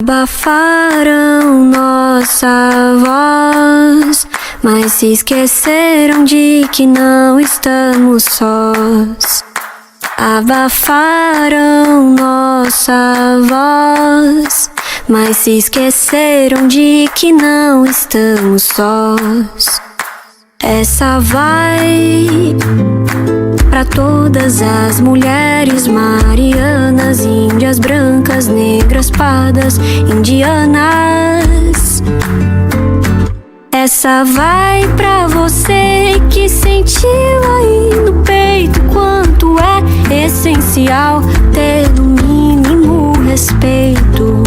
Abafaram nossa voz, mas se esqueceram de que não estamos sós. Abafaram nossa voz, mas se esqueceram de que não estamos sós. Essa vai pra todas as mulheres marianas, índias, brancas, negras, pardas, indianas. Essa vai pra você que sentiu aí no peito quanto é essencial ter no mínimo respeito.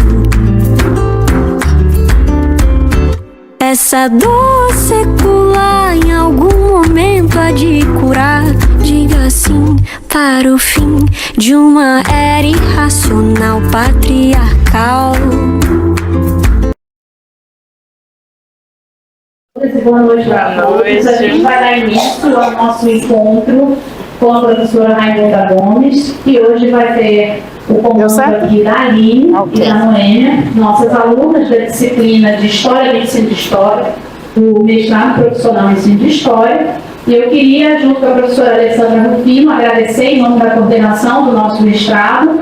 Essa dor secular em algum momento há de curar. Diga sim para o fim de uma era irracional patriarcal. Boa noite para todos. A gente vai dar início ao nosso encontro com a professora Raimunda Gomes, que hoje vai ter o comando aqui da Aline e da Noêmia, nossas alunas da disciplina de História e Ensino de História, do mestrado profissional em Ensino de História. E eu queria, junto com a professora Alessandra Rufino, agradecer em nome da coordenação do nosso mestrado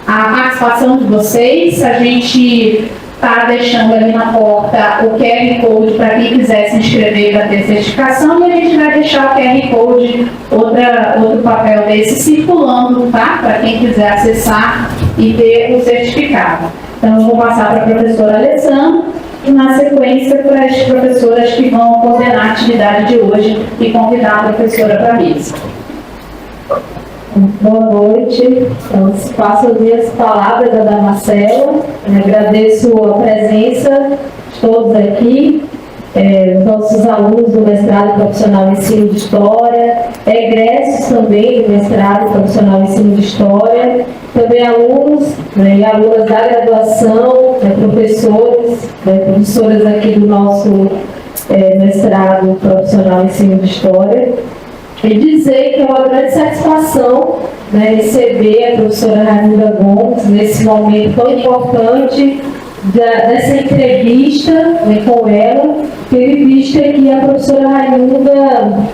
a participação de vocês. A gente está deixando ali na porta o QR Code para quem quiser se inscrever para ter certificação, e a gente vai deixar o QR Code, outro papel desse circulando, tá? Para quem quiser acessar e ter o certificado. Então, eu vou passar para a professora Alessandra e, na sequência, para as professoras que vão coordenar a atividade de hoje e convidar a professora para a mesa. Boa noite. Então, passo as minhas palavras a da Marcela. Agradeço a presença de todos aqui, nossos alunos do mestrado profissional em Ensino de História, egressos também do mestrado profissional em Ensino de História, também alunos e alunas da graduação, professoras aqui do nosso mestrado profissional em Ensino de História. E dizer que é uma grande satisfação receber a professora Raimunda Gomes nesse momento tão importante dessa entrevista com ela, tendo vista que a professora Raimunda,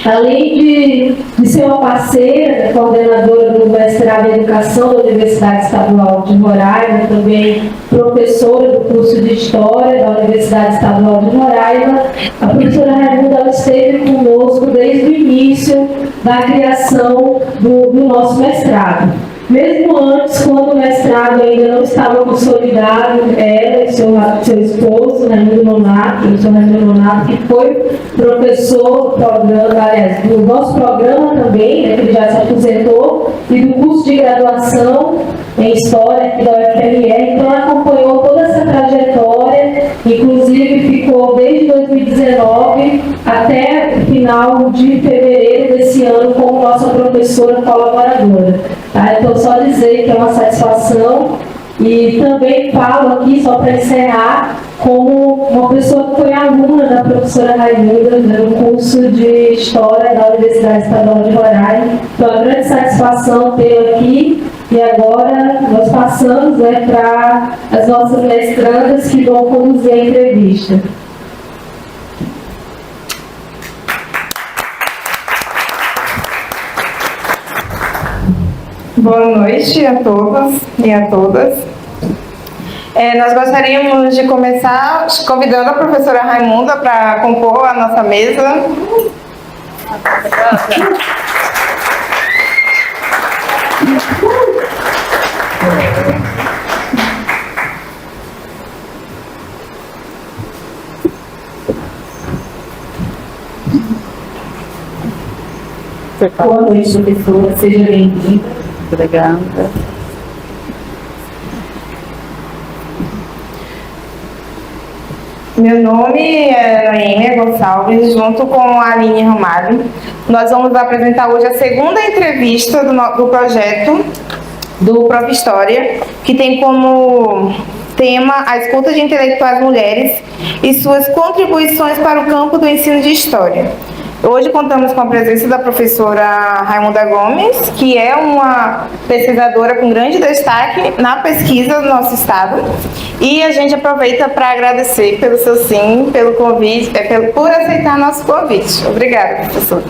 além de ser uma parceira, coordenadora do mestrado em Educação da Universidade Estadual de Roraima, também professora do curso de História da Universidade Estadual de Roraima, a professora Raimunda esteve conosco desde o início da criação do nosso mestrado. Mesmo antes, quando o mestrado ainda não estava consolidado, ela e seu esposo, Raimundo Nonato, o professor Raimundo Nonato, que foi professor do programa, aliás, do nosso programa também, que ele já se aposentou, e do curso de graduação em História aqui da UFMR, então ela acompanhou toda essa trajetória, inclusive ficou desde 2019 até o final de fevereiro desse ano como nossa professora colaboradora. Tá? Então, só dizer que é uma satisfação, e também falo aqui, só para encerrar, como uma pessoa que foi aluna da professora Raimunda no curso de História da Universidade Estadual de Roraima. Então, é uma grande satisfação tê-la aqui. E agora nós passamos para as nossas mestrandas que vão conduzir a entrevista. Boa noite a todos e a todas. Nós gostaríamos de começar convidando a professora Raimunda para compor a nossa mesa. Boa noite, professora. Seja bem-vinda. Obrigada. Meu nome é Noêmia Gonçalves, junto com a Aline Romário. Nós vamos apresentar hoje a segunda entrevista do projeto do Prof. História, que tem como tema a escuta de intelectuais mulheres e suas contribuições para o campo do ensino de História. Hoje contamos com a presença da professora Raimunda Gomes, que é uma pesquisadora com grande destaque na pesquisa do nosso estado. E a gente aproveita para agradecer pelo seu sim, pelo convite, por aceitar nosso convite. Obrigada, professora.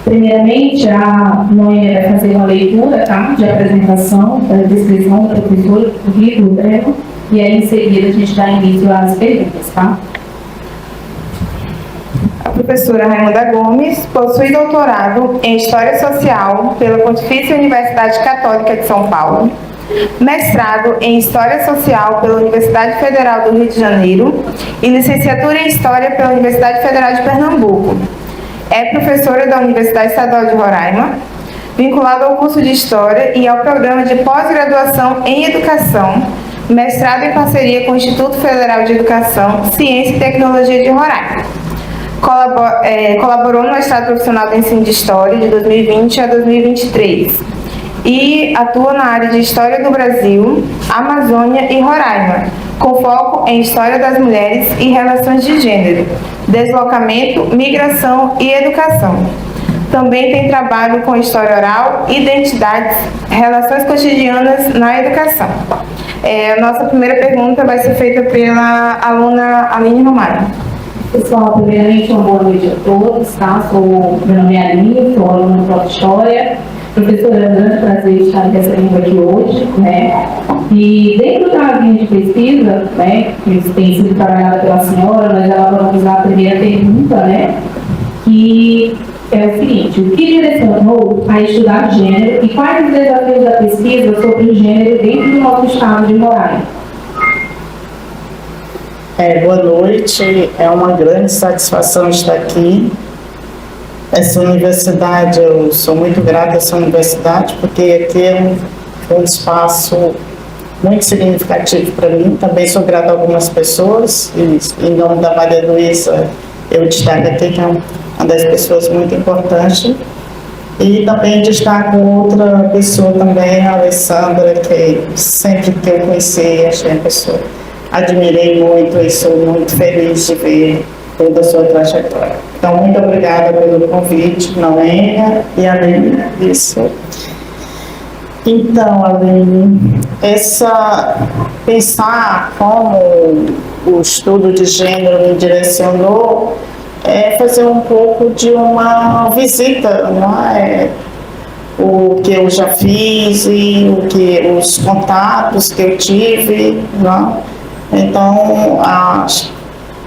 Primeiramente, a Noêmia vai fazer uma leitura, tá, de apresentação, da descrição da professora, do currículo dela, e aí em seguida a gente dá início às perguntas, tá? A professora Raimunda Gomes possui doutorado em História Social pela Pontifícia Universidade Católica de São Paulo, mestrado em História Social pela Universidade Federal do Rio de Janeiro e licenciatura em História pela Universidade Federal de Pernambuco. É professora da Universidade Estadual de Roraima, vinculada ao curso de História e ao programa de pós-graduação em Educação, mestrado em parceria com o Instituto Federal de Educação, Ciência e Tecnologia de Roraima. Colaborou no mestrado profissional do ensino de História de 2020 a 2023 e atua na área de História do Brasil, Amazônia e Roraima, com foco em História das Mulheres e Relações de Gênero, Deslocamento, Migração e Educação. Também tem trabalho com História Oral, Identidades, Relações Cotidianas na Educação. A nossa primeira pergunta vai ser feita pela aluna Aline Romário. Pessoal, primeiramente uma boa noite a todos, tá? Meu nome é Aline, sou aluna do Prof. História. Professora, é um grande prazer estar recebendo aqui hoje, né? E dentro da linha de pesquisa, né, que tem sido trabalhada pela senhora, nós elaboramos a primeira pergunta, né? Que é o seguinte: o que direcionou a estudar gênero e quais os desafios da pesquisa sobre o gênero dentro do nosso estado de Roraima? Boa noite, é uma grande satisfação estar aqui. Essa universidade, eu sou muito grata a essa universidade, porque aqui é um espaço muito significativo para mim. Também sou grata a algumas pessoas, e em nome da Maria Luísa, eu destaco aqui que é uma das pessoas muito importantes. E também destaco outra pessoa também, a Alessandra, que sempre que eu conheci, achei a pessoa. Admirei muito e sou muito feliz de ver toda a sua trajetória. Então, muito obrigada pelo convite, Noêmia e Aline. Isso. Então, Aline, pensar como o estudo de gênero me direcionou é fazer um pouco de uma visita, não é? O que eu já fiz e os contatos que eu tive, não? Então,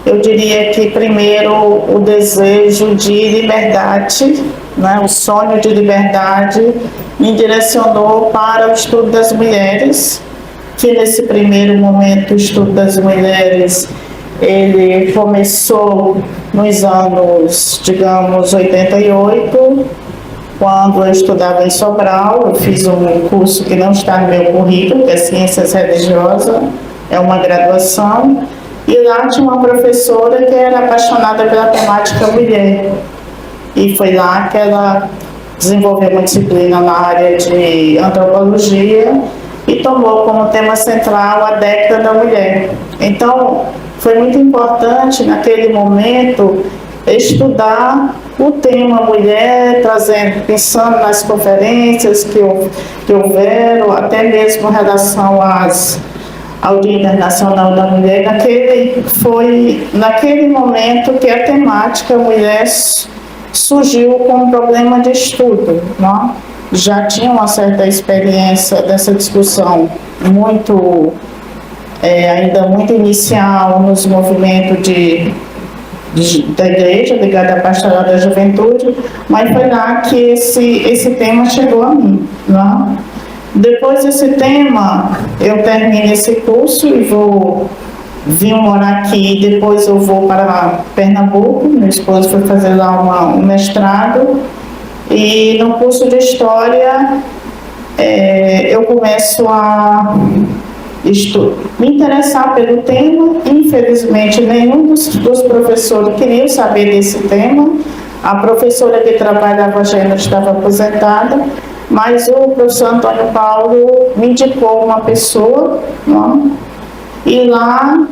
eu diria que primeiro o desejo de liberdade, né, o sonho de liberdade me direcionou para o estudo das mulheres, que nesse primeiro momento o estudo das mulheres ele começou nos anos, digamos, 88, quando eu estudava em Sobral. Eu fiz um curso que não está no meu currículo, que é Ciências Religiosas, é uma graduação, e lá tinha uma professora que era apaixonada pela temática mulher, e foi lá que ela desenvolveu uma disciplina na área de antropologia e tomou como tema central a década da mulher. Então, foi muito importante naquele momento estudar o tema mulher, pensando nas conferências que houveram, até mesmo em relação ao Dia Internacional da Mulher. Foi naquele momento que a temática mulher surgiu como problema de estudo, não? Já tinha uma certa experiência dessa discussão ainda muito inicial nos movimentos da igreja, ligada à pastoral da juventude, mas foi lá que esse tema chegou a mim, não? Depois desse tema, eu termino esse curso e vim morar aqui. Depois eu vou para Pernambuco. Meu esposo foi fazer lá um mestrado, e no curso de História eu começo a me interessar pelo tema. Infelizmente, nenhum dos professores queria saber desse tema. A professora que trabalhava gênero estava aposentada, mas o professor Antônio Paulo me indicou uma pessoa, não? E lá,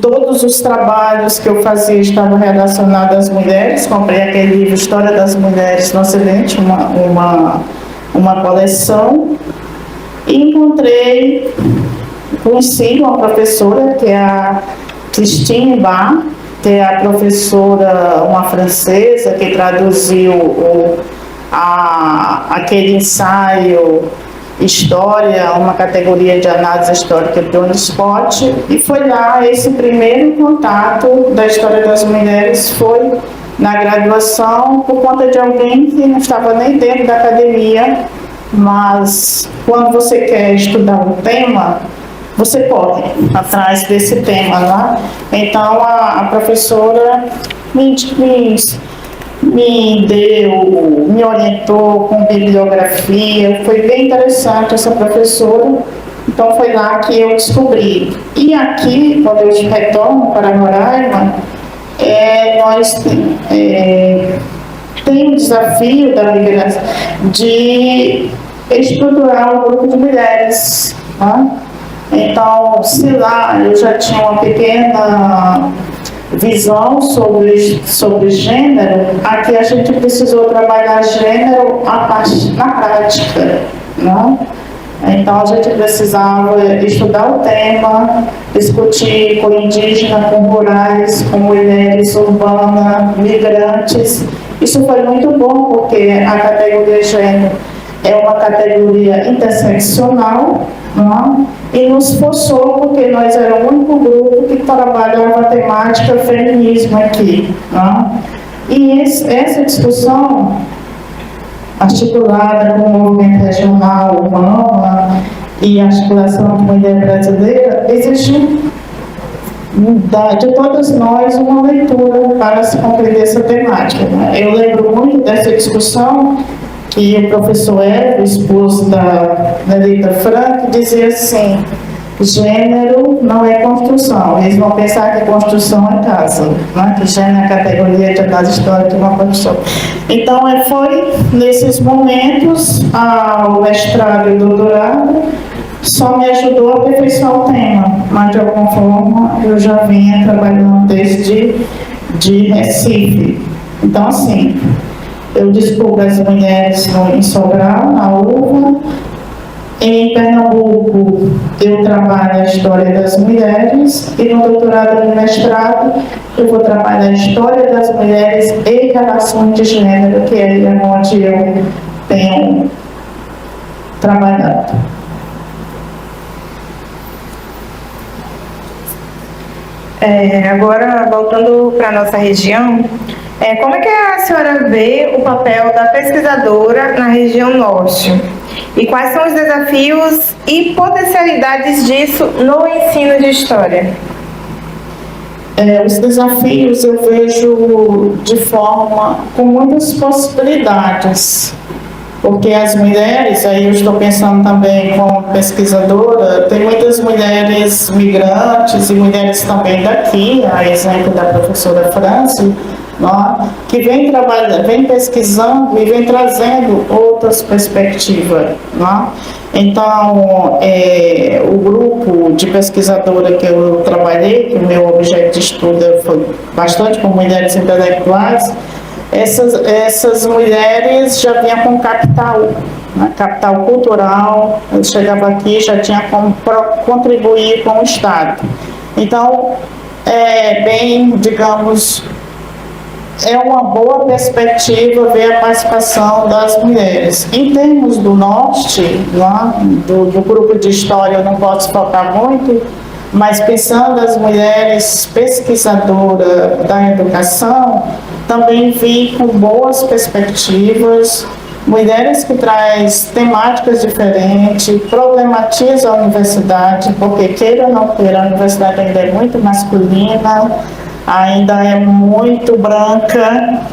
todos os trabalhos que eu fazia estavam relacionados às mulheres. Comprei aquele livro História das Mulheres no Ocidente, uma coleção. E conheci uma professora, que é a Christine Barr, que é a professora, uma francesa, que traduziu aquele ensaio História, uma categoria de análise histórica de John Scott, e foi lá esse primeiro contato da história das mulheres, foi na graduação, por conta de alguém que não estava nem dentro da academia, mas quando você quer estudar um tema, você corre atrás desse tema, né? Então a professora me orientou com bibliografia, foi bem interessante essa professora, então foi lá que eu descobri. E aqui, quando eu retorno para Roraima, nós temos o desafio da migração de estruturar um grupo de mulheres, né? Então, se lá eu já tinha uma pequena visão sobre gênero, aqui a gente precisou trabalhar gênero na prática, né? Então a gente precisava estudar o tema, discutir com indígenas, com rurais, com mulheres urbanas, migrantes. Isso foi muito bom, porque a categoria gênero é uma categoria interseccional, né? E nos forçou, porque nós éramos o único grupo que trabalhava a temática feminismo aqui, né? E essa discussão, articulada com o movimento regional urbano e a articulação de mulher brasileira, exigiu de todas nós uma leitura para se compreender essa temática, né? Eu lembro muito dessa discussão que o professor Hélio, esposo da Nelita Frank, dizia assim: gênero não é construção. Eles vão pensar que construção é casa, né? Que gênero é a categoria de análise histórica de uma construção. Então, foi nesses momentos, o mestrado e o doutorado só me ajudou a aperfeiçoar o tema, mas de alguma forma eu já vinha trabalhando desde Recife. Então, assim, eu descubro as mulheres em Sobral, na UFA. Em Pernambuco, eu trabalho a história das mulheres, e no doutorado e mestrado eu vou trabalhar a história das mulheres e relações de gênero, que é onde eu tenho trabalhado. Agora, voltando para a nossa região, como é que a senhora vê o papel da pesquisadora na região norte? E quais são os desafios e potencialidades disso no ensino de história? Os desafios eu vejo com muitas possibilidades, porque as mulheres, aí eu estou pensando também como pesquisadora, tem muitas mulheres migrantes e mulheres também daqui, a exemplo da professora Franci, que vem trabalhando, vem pesquisando e vem trazendo outras perspectivas. Então, o grupo de pesquisadora que eu trabalhei, que o meu objeto de estudo foi bastante com mulheres intelectuais, essas mulheres já vinham com capital, capital cultural. Eu chegava aqui, já tinha como contribuir com o Estado. Então, é uma boa perspectiva ver a participação das mulheres. Em termos do Norte, do grupo de história, eu não posso focar muito, mas pensando as mulheres pesquisadoras da educação, também vi com boas perspectivas, mulheres que trazem temáticas diferentes, problematizam a universidade, porque queira ou não queira, a universidade ainda é muito masculina, ainda é muito branca,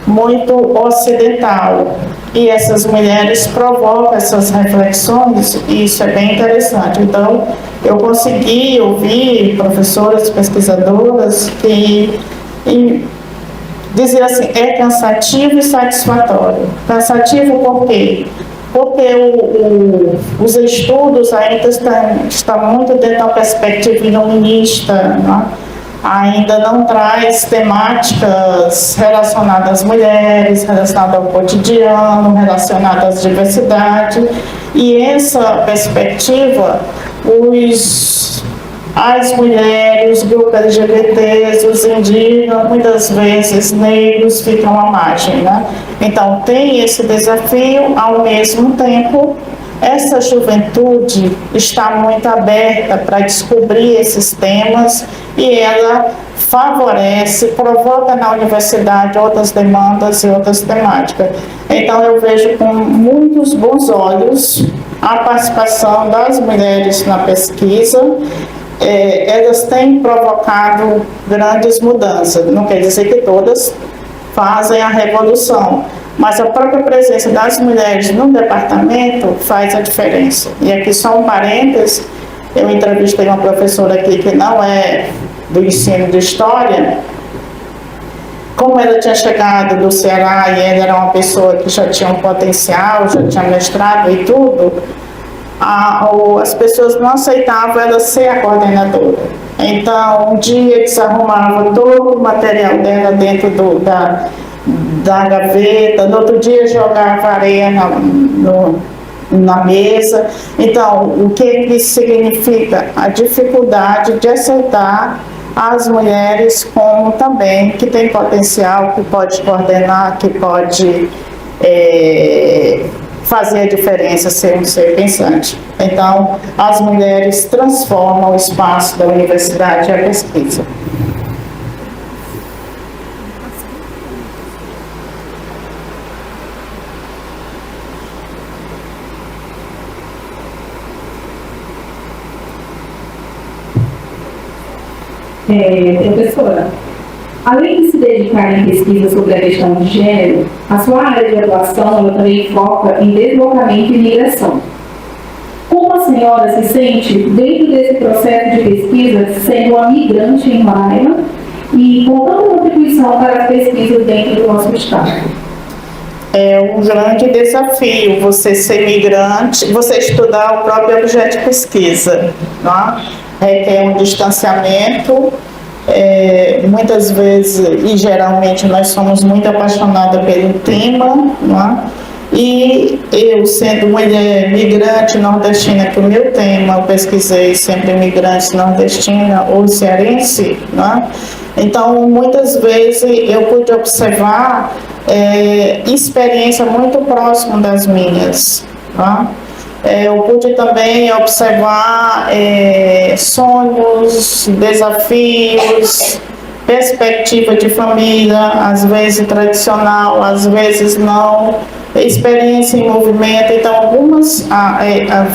muito ocidental. E essas mulheres provocam essas reflexões, e isso é bem interessante. Então, eu consegui ouvir professoras, pesquisadoras que diziam assim: é cansativo e satisfatório. Cansativo por quê? porque os estudos ainda estão muito dentro da perspectiva iluminista, né? Ainda não traz temáticas relacionadas às mulheres, relacionadas ao cotidiano, relacionadas à diversidade. E essa perspectiva, as mulheres, os grupos LGBTs, os indígenas, muitas vezes negros, ficam à margem, né? Então, tem esse desafio, ao mesmo tempo, essa juventude está muito aberta para descobrir esses temas e ela favorece, provoca na universidade outras demandas e outras temáticas. Então, eu vejo com muitos bons olhos a participação das mulheres na pesquisa. Elas têm provocado grandes mudanças, não quer dizer que todas fazem a revolução, mas a própria presença das mulheres no departamento faz a diferença. E aqui só um parênteses, eu entrevistei uma professora aqui que não é do ensino de história. Como ela tinha chegado do Ceará e ela era uma pessoa que já tinha um potencial, já tinha mestrado e tudo, as pessoas não aceitavam ela ser a coordenadora. Então, um dia eles arrumavam todo o material dela dentro da gaveta, no outro dia jogava areia na mesa. Então, o que isso significa? A dificuldade de aceitar as mulheres como também que tem potencial, que pode coordenar, que pode fazer a diferença, ser um ser pensante. Então, as mulheres transformam o espaço da universidade e a pesquisa. Professora, além de se dedicar em pesquisa sobre a questão de gênero, a sua área de atuação ela também foca em deslocamento e migração. Como a senhora se sente dentro desse processo de pesquisa, sendo uma migrante em Roraima e com tanta contribuição para as pesquisas dentro do nosso estado? É um grande desafio você ser migrante, você estudar o próprio objeto de pesquisa, né? Requer um distanciamento, muitas vezes e geralmente nós somos muito apaixonadas pelo tema, né? E eu, sendo mulher migrante nordestina, que o meu tema eu pesquisei sempre migrantes nordestina ou cearense, né? Então muitas vezes eu pude observar experiência muito próxima das minhas, né? Eu pude também observar sonhos, desafios, perspectiva de família, às vezes tradicional, às vezes não, experiência em movimento. Então,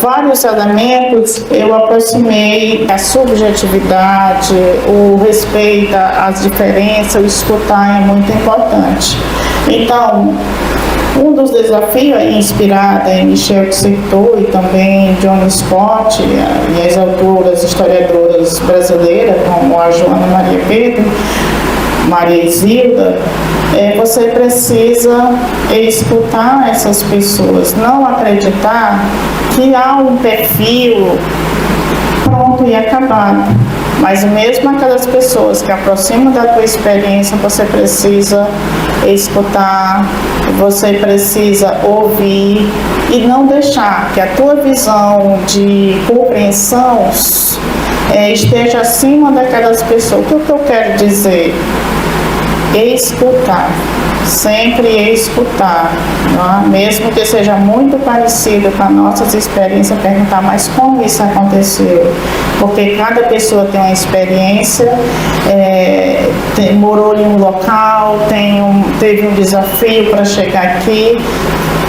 vários elementos eu aproximei, a subjetividade, o respeito às diferenças, o escutar é muito importante. Então, um dos desafios é inspirado em Michel de Certeau e também John Scott e as autoras, historiadoras brasileiras, como a Joana Maria Pedro, Maria Isilda. Você precisa escutar essas pessoas, não acreditar que há um perfil pronto e acabado. Mas mesmo aquelas pessoas que aproximam da tua experiência, você precisa escutar, você precisa ouvir e não deixar que a tua visão de compreensão esteja acima daquelas pessoas. O que eu quero dizer? Escutar, sempre escutar, não é? Mesmo que seja muito parecido com as nossas experiências, perguntar, mas como isso aconteceu? Porque cada pessoa tem uma experiência, morou em um local, teve um desafio para chegar aqui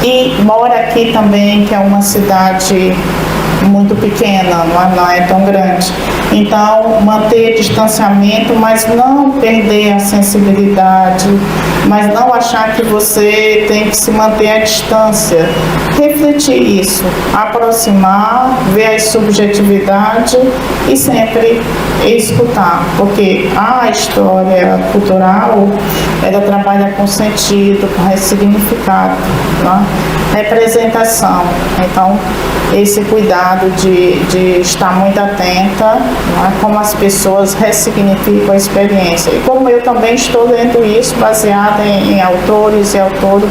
e mora aqui também, que é uma cidade muito pequena, não é tão grande. Então, manter distanciamento, mas não perder a sensibilidade, mas não achar que você tem que se manter à distância. refletir isso, aproximar, ver a subjetividade e sempre escutar, porque a história cultural, ela trabalha com sentido, com ressignificado, né? Representação. Então, esse cuidado de estar muito atenta, né, como as pessoas ressignificam a experiência. E como eu também estou lendo isso, baseada em autores e autores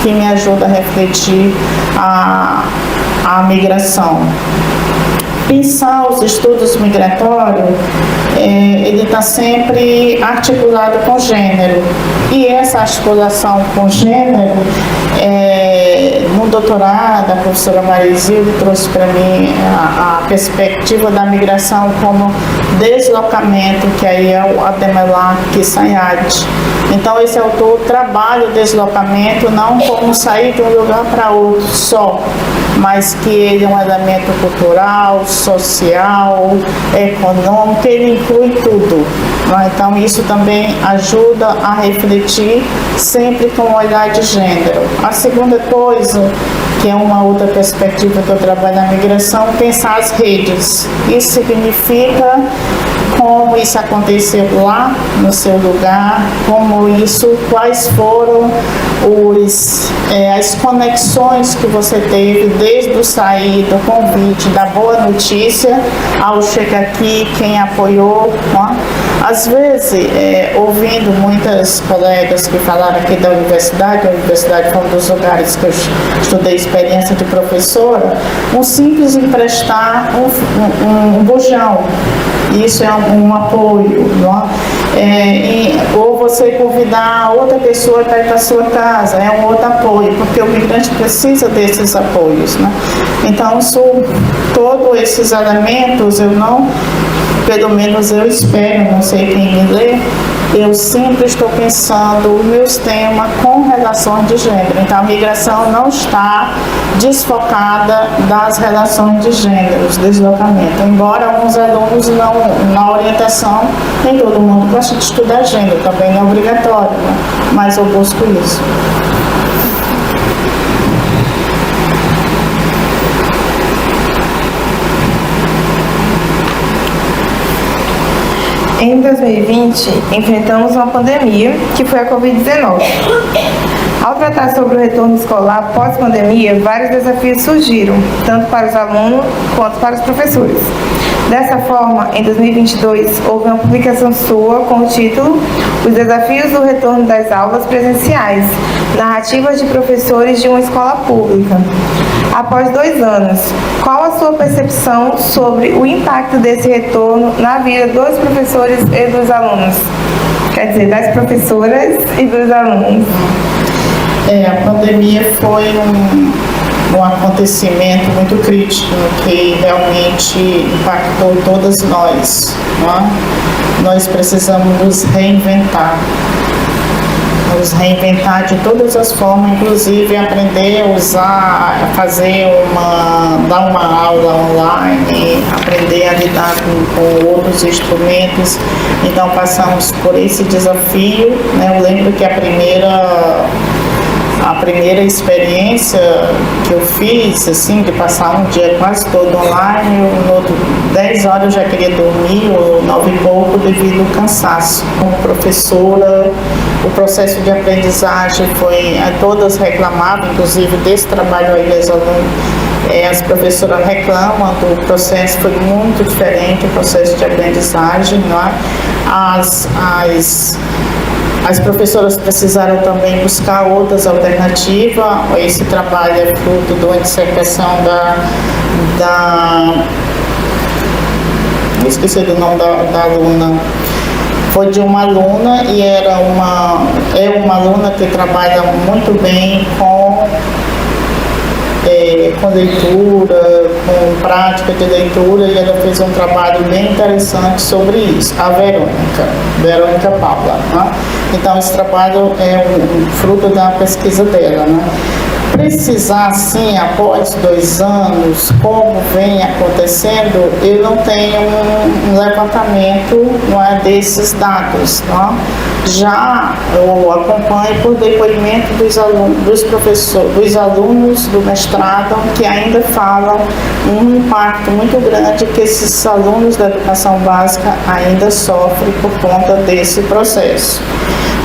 que me ajudam a refletir a migração. Pensar os estudos migratórios, ele está sempre articulado com gênero. E essa articulação com gênero, no doutorado, a professora Marizilde trouxe para mim a perspectiva da migração como deslocamento, que aí é o Ademar Sayad. Então, esse autor trabalha o deslocamento não como sair de um lugar para outro só, mas que ele é um elemento cultural, social, econômico, ele inclui tudo. Então, isso também ajuda a refletir sempre com um olhar de gênero. A segunda coisa, que é uma outra perspectiva que eu trabalho na migração, pensar as redes. Isso significa como isso aconteceu lá no seu lugar, quais foram as conexões que você teve desde o sair do convite, da boa notícia, ao chegar aqui, quem apoiou, né? Às vezes, ouvindo muitas colegas que falaram aqui da universidade, a universidade foi um dos lugares que eu estudei experiência de professora, um simples emprestar um bujão, isso é um apoio, não é? Ou você convidar outra pessoa para ir para a sua casa, é um outro apoio, porque o migrante precisa desses apoios, né? Então, todos esses elementos, pelo menos eu espero, não sei quem me lê, eu sempre estou pensando os meus temas com relações de gênero. Então, a migração não está desfocada das relações de gênero, deslocamento. Embora alguns alunos na orientação, nem todo mundo gosta de estudar gênero, também não é obrigatório, né? Mas eu busco isso. Em 2020, enfrentamos uma pandemia, que foi a Covid-19. Ao tratar sobre o retorno escolar pós-pandemia, vários desafios surgiram, tanto para os alunos quanto para os professores. Dessa forma, em 2022, houve uma publicação sua com o título Os Desafios do Retorno das Aulas Presenciais, Narrativas de Professores de uma Escola Pública. Após 2 anos, qual a sua percepção sobre o impacto desse retorno na vida dos professores e dos alunos? Quer dizer, das professoras e dos alunos. A pandemia foi um acontecimento muito crítico que realmente impactou todas nós, né? Nós precisamos nos reinventar de todas as formas, inclusive aprender a usar, dar uma aula online, aprender a lidar com outros instrumentos. Então passamos por esse desafio, né? Eu lembro que a primeira experiência que eu fiz, assim, de passar um dia quase todo online, no outro 10 horas eu já queria dormir, ou 9 e pouco, devido ao cansaço. Como professora, o processo de aprendizagem todas reclamavam, inclusive desse trabalho aí das alunas, as professoras reclamam do processo, foi muito diferente o processo de aprendizagem, não é? As professoras precisaram também buscar outras alternativas. Esse trabalho é fruto de uma dissertação esqueci do nome da aluna. Foi de uma aluna e é uma aluna que trabalha muito bem com leitura, com prática de leitura, e ela fez um trabalho bem interessante sobre isso, a Verônica Paula, né? Então esse trabalho é um fruto da pesquisa dela, né? precisar, sim, após 2 anos, como vem acontecendo, eu não tenho um levantamento, não é, desses dados, não? Já eu acompanho por depoimento dos professores, dos alunos do mestrado, que ainda falam um impacto muito grande que esses alunos da educação básica ainda sofrem por conta desse processo.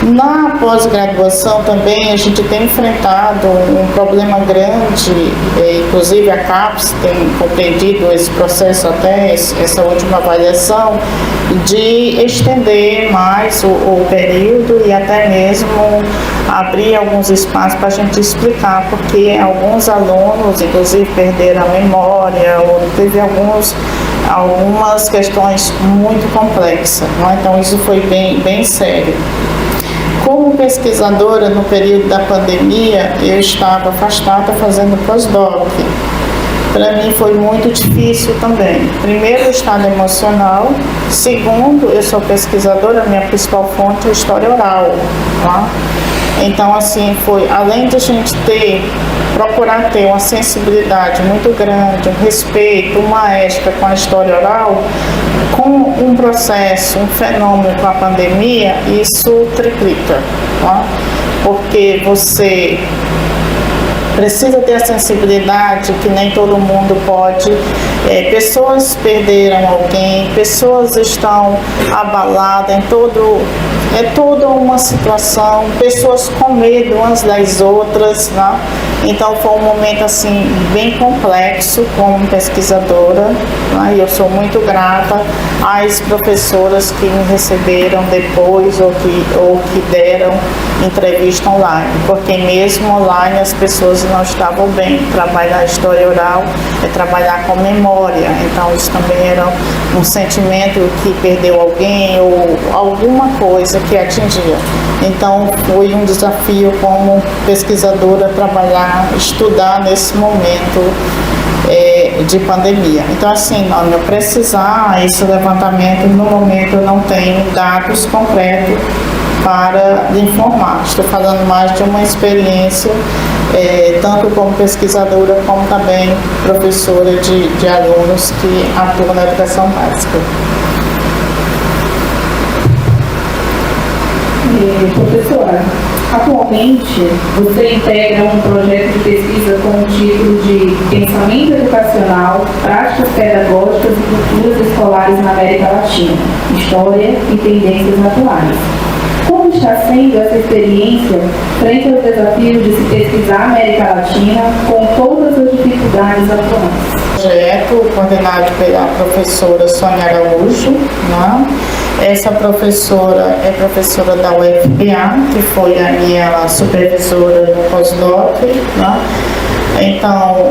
Na pós-graduação também a gente tem enfrentado um problema grande, inclusive a CAPES tem compreendido esse processo até essa última avaliação, de estender mais o período e até mesmo abrir alguns espaços para a gente explicar, porque alguns alunos, inclusive, perderam a memória ou teve algumas questões muito complexas, não é? Então isso foi bem sério. Como pesquisadora, no período da pandemia, eu estava afastada fazendo pós-doc. Para mim foi muito difícil também. Primeiro, o estado emocional. Segundo, eu sou pesquisadora, minha principal fonte é a história oral. Tá? Então, assim, foi, além de a gente procurar ter uma sensibilidade muito grande, um respeito, uma ética com a história oral, com um processo, um fenômeno com a pandemia, isso triplica, tá? Porque você precisa ter a sensibilidade que nem todo mundo pode. Pessoas perderam alguém, pessoas estão abaladas, é toda uma situação, pessoas com medo umas das outras, né? Então foi um momento assim bem complexo como pesquisadora, né? E eu sou muito grata às professoras que me receberam depois ou que deram entrevista online, porque mesmo online as pessoas não estavam bem. Trabalhar a história oral é trabalhar com memória, então isso também era um sentimento que perdeu alguém ou alguma coisa que atingia. Então foi um desafio como pesquisadora trabalhar, estudar nesse momento de pandemia. Então assim, não precisar esse levantamento, no momento eu não tenho dados concretos para lhe informar. Estou falando mais de uma experiência, tanto como pesquisadora, como também professora de alunos que atuam na educação básica. Professora, atualmente você integra um projeto de pesquisa com o título de Pensamento Educacional, Práticas Pedagógicas e Culturas Escolares na América Latina, História e Tendências Atuais. Como está sendo essa experiência frente aos desafios de se pesquisar a América Latina com todas as dificuldades atuais? Projeto coordenado pela professora Sônia Araújo, né? Essa professora é professora da UFPA, que foi a minha supervisora no pós-doc, né? Então,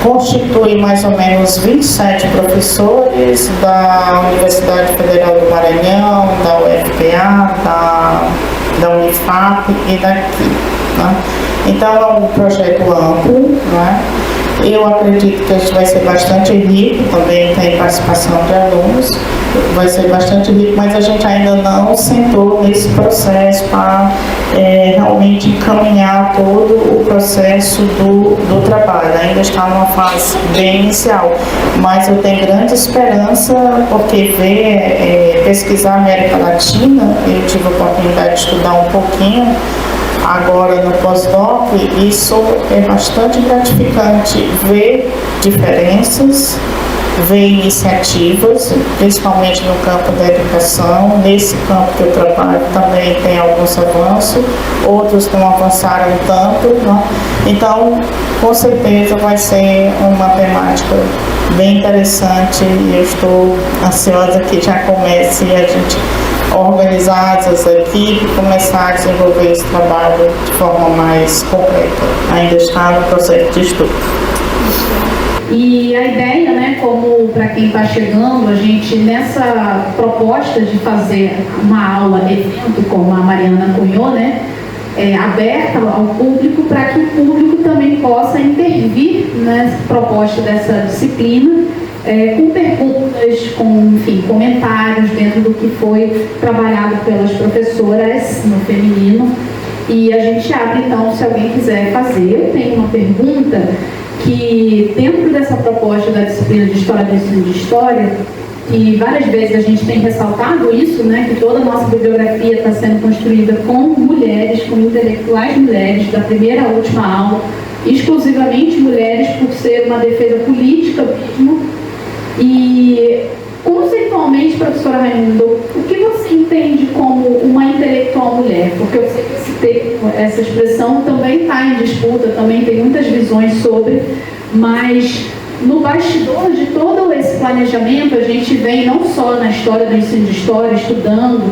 constitui mais ou menos 27 professores da Universidade Federal do Maranhão, da UFPA, da Unifap e daqui, né? Então é um projeto amplo, né? Eu acredito que isso vai ser bastante rico, também tem participação de alunos, vai ser bastante rico, mas a gente ainda não sentou nesse processo para realmente encaminhar todo o processo do trabalho. Ainda está numa fase bem inicial, mas eu tenho grande esperança, porque pesquisar a América Latina, eu tive a oportunidade de estudar um pouquinho agora no pós-doc, isso é bastante gratificante, ver diferenças, ver iniciativas, principalmente no campo da educação. Nesse campo que eu trabalho também tem alguns avanços, outros não avançaram tanto, né? Então, com certeza vai ser uma temática bem interessante e eu estou ansiosa que já comece a gente organizar as equipes, começar a desenvolver esse trabalho de forma mais concreta. Ainda está no processo de estudo. E a ideia, né, como para quem está chegando, a gente nessa proposta de fazer uma aula, evento, como a Mariana cunhou, né, aberta ao público, para que o público também possa intervir nessa proposta dessa disciplina, com perguntas, com, enfim, comentários dentro do que foi trabalhado pelas professoras no feminino. E a gente abre, então, se alguém quiser fazer. Eu tenho uma pergunta que, dentro dessa proposta da disciplina de História do Ensino de História, e várias vezes a gente tem ressaltado isso, né, que toda a nossa bibliografia está sendo construída com mulheres, com intelectuais mulheres, da primeira à última aula, exclusivamente mulheres, por ser uma defesa política mesmo. E, conceitualmente, professora Raimunda, o que você entende como uma intelectual mulher? Porque eu sei que esse termo, essa expressão também está em disputa, também tem muitas visões sobre, mas no bastidor de todo esse planejamento, a gente vem não só na história do ensino de história, estudando,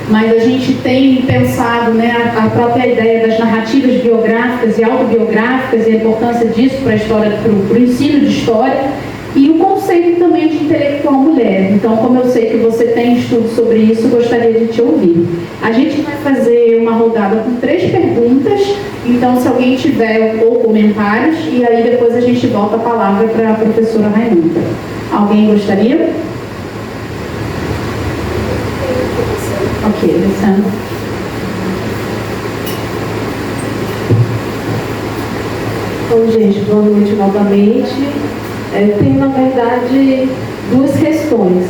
mas a gente tem pensado, né, a própria ideia das narrativas biográficas e autobiográficas e a importância disso para a história, para o ensino de história, e o conceito também de intelectual mulher. Então, como eu sei que você tem estudo sobre isso, eu gostaria de te ouvir. A gente vai fazer uma rodada com 3 perguntas, então se alguém tiver ou comentários, e aí depois a gente volta a palavra para a professora Raimunda. Alguém gostaria? Ok, Luciano. Bom, gente, boa noite novamente. Eu tenho, na verdade, 2 questões.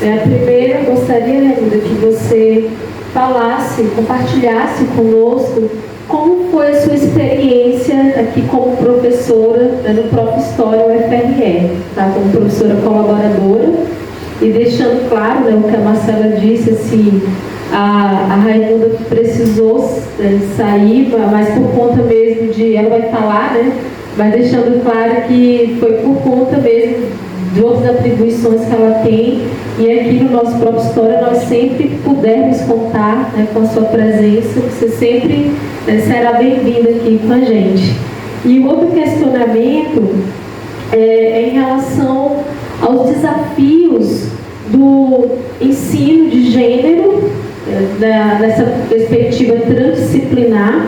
A primeira, eu gostaria, Raimunda, que você falasse, compartilhasse conosco como foi a sua experiência aqui como professora no Prof. História UFRR, tá? Como professora colaboradora, e deixando claro, né, o que a Marcela disse, assim, a Raimunda precisou sair, mas por conta mesmo de, ela vai falar, né, mas deixando claro que foi por conta mesmo de outras atribuições que ela tem, e aqui no nosso Prof. História nós sempre pudermos contar, né, com a sua presença, você sempre, né, será bem-vinda aqui com a gente. E o outro questionamento é em relação aos desafios do ensino de gênero, nessa perspectiva transdisciplinar,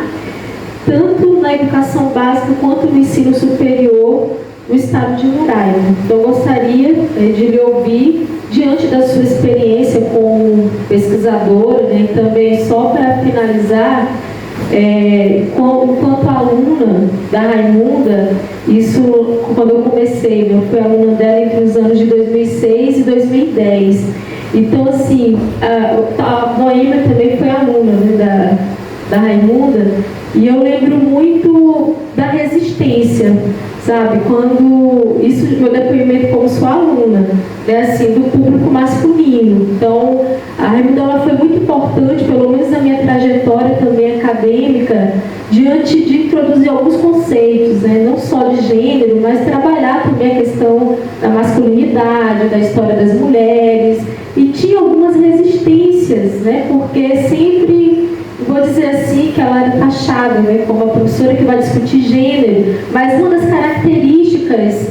tanto na educação básica quanto no ensino superior no estado de Roraima. Então, eu gostaria de lhe ouvir, diante da sua experiência como pesquisadora, né, e também, só para finalizar, enquanto aluna da Raimunda, isso, quando eu comecei, eu fui aluna dela entre os anos de 2006 e 2010. Então, assim, a Noêmia também foi aluna, né, da Raimunda, e eu lembro muito da resistência, sabe? Quando, isso, meu depoimento como sua aluna, né, assim, do público masculino. Então, a Raimunda, ela foi muito importante, pelo menos na minha trajetória também acadêmica, diante de introduzir alguns conceitos, né, não só de gênero, mas trabalhar também a questão da masculinidade, da história das mulheres, e tinha algumas resistências, né, porque sempre, vou dizer assim, que ela era taxada, né, como a professora que vai discutir gênero, mas uma das características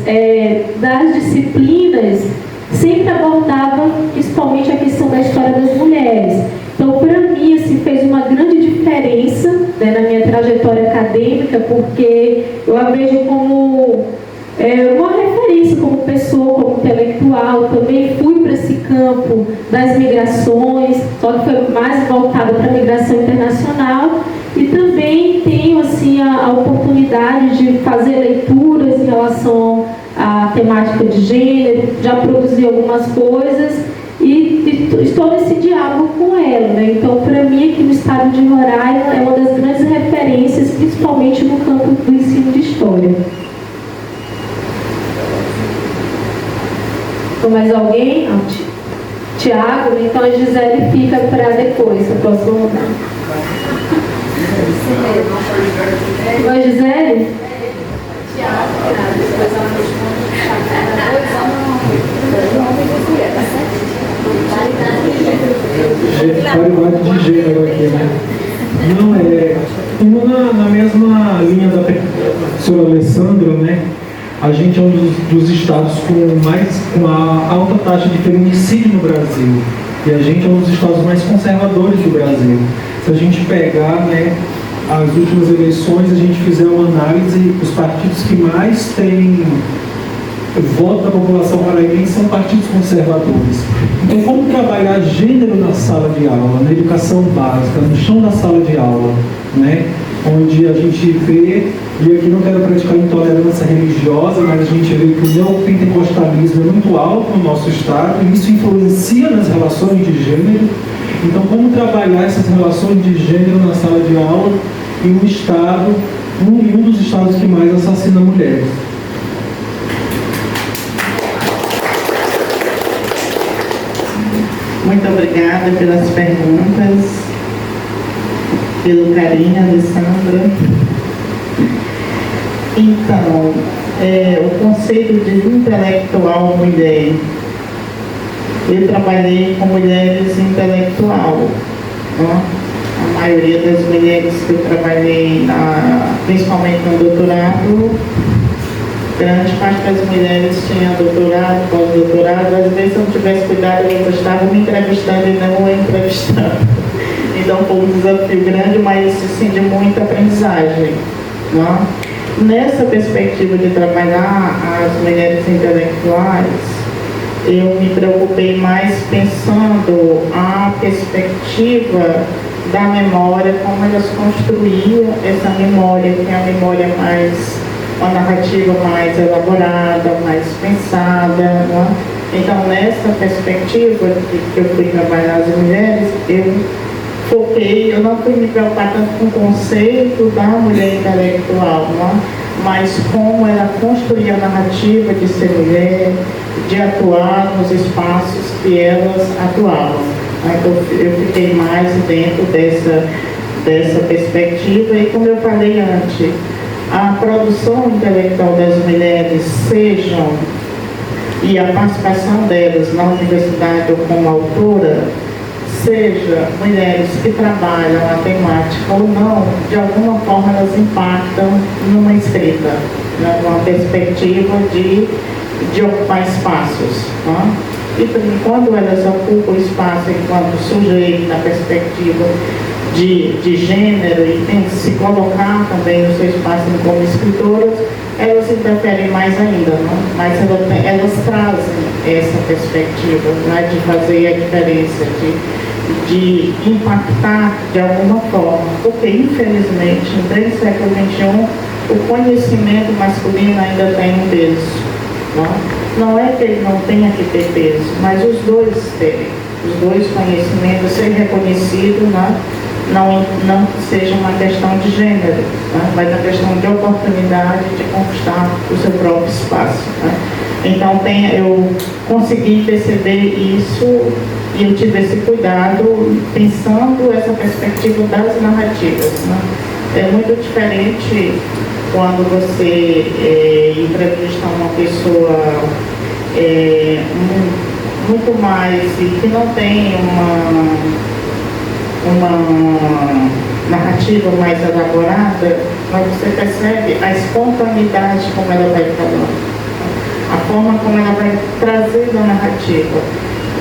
das disciplinas sempre abordava principalmente a questão da história das mulheres. Então, para mim, assim, fez uma grande diferença, né, na minha trajetória acadêmica, porque eu a vejo como uma referência como pessoa, como intelectual. Também fui para esse campo das migrações, só que foi mais voltada para a migração internacional, e também tenho, assim, a oportunidade de fazer leituras em relação à temática de gênero, já produzi algumas coisas e estou nesse diálogo com ela, né? Então, para mim, aqui no estado de Roraima, é uma das grandes referências, principalmente no campo do ensino de história. Tem mais alguém? Não, Tiago, então a Gisele fica para depois, a próxima rodada. Oi, Gisele? Tiago, depois ela responde. Paridade de gênero aqui, né? Não, indo na mesma linha da professora Alessandra, né? A gente é um dos estados com a alta taxa de feminicídio no Brasil. E a gente é um dos estados mais conservadores do Brasil. Se a gente pegar, né, as últimas eleições, a gente fizer uma análise, os partidos que mais têm voto da população paraimense são partidos conservadores. Então, como trabalhar gênero na sala de aula, na educação básica, no chão da sala de aula, né? onde a gente vê, e aqui não quero praticar intolerância religiosa, mas a gente vê que o neopentecostalismo é muito alto no nosso estado, e isso influencia nas relações de gênero. Então, como trabalhar essas relações de gênero na sala de aula em um estado, um dos estados que mais assassina mulheres? Muito obrigada pelas perguntas, pelo carinho, Alessandra. Então, o conceito de intelectual mulher. Eu trabalhei com mulheres intelectual, né? A maioria das mulheres que eu trabalhei, principalmente no doutorado, grande parte das mulheres tinha doutorado, pós-doutorado. Às vezes, se eu não tivesse cuidado, eu estava me entrevistando e não a entrevistando. Então, foi um desafio grande, mas sim, de muita aprendizagem, né? Nessa perspectiva de trabalhar as mulheres intelectuais, eu me preocupei mais pensando a perspectiva da memória, como elas construíam essa memória, que é a memória mais, uma narrativa mais elaborada, mais pensada, né? Então, nessa perspectiva que eu fui trabalhar as mulheres, eu foquei, eu não fui me preocupar tanto com o conceito da mulher intelectual, né? Mas como ela construía a narrativa de ser mulher, de atuar nos espaços que elas atuavam. Então, eu fiquei mais dentro dessa perspectiva, e como eu falei antes, a produção intelectual das mulheres, e a participação delas na universidade ou como autora, seja mulheres que trabalham a temática ou não, de alguma forma elas impactam numa escrita, né, numa perspectiva de ocupar espaços. Né? E quando elas ocupam espaço enquanto sujeito, na perspectiva de gênero, e se colocar também no seu espaço como escritoras, elas interferem mais ainda, né? Mas elas trazem essa perspectiva, né, de fazer a diferença, de impactar de alguma forma, porque infelizmente em pleno século XXI o conhecimento masculino ainda tem um peso, né? Não é que ele não tenha que ter peso, mas os dois terem, os dois conhecimentos serem reconhecidos, né? Não que seja uma questão de gênero, né? Mas a questão de oportunidade de conquistar o seu próprio espaço, né? Então eu consegui perceber isso, e eu tive esse cuidado pensando essa perspectiva das narrativas, né? É muito diferente quando você entrevista uma pessoa muito mais, e que não tem uma narrativa mais elaborada, mas você percebe a espontaneidade como ela vai falando, a forma como ela vai trazendo a narrativa.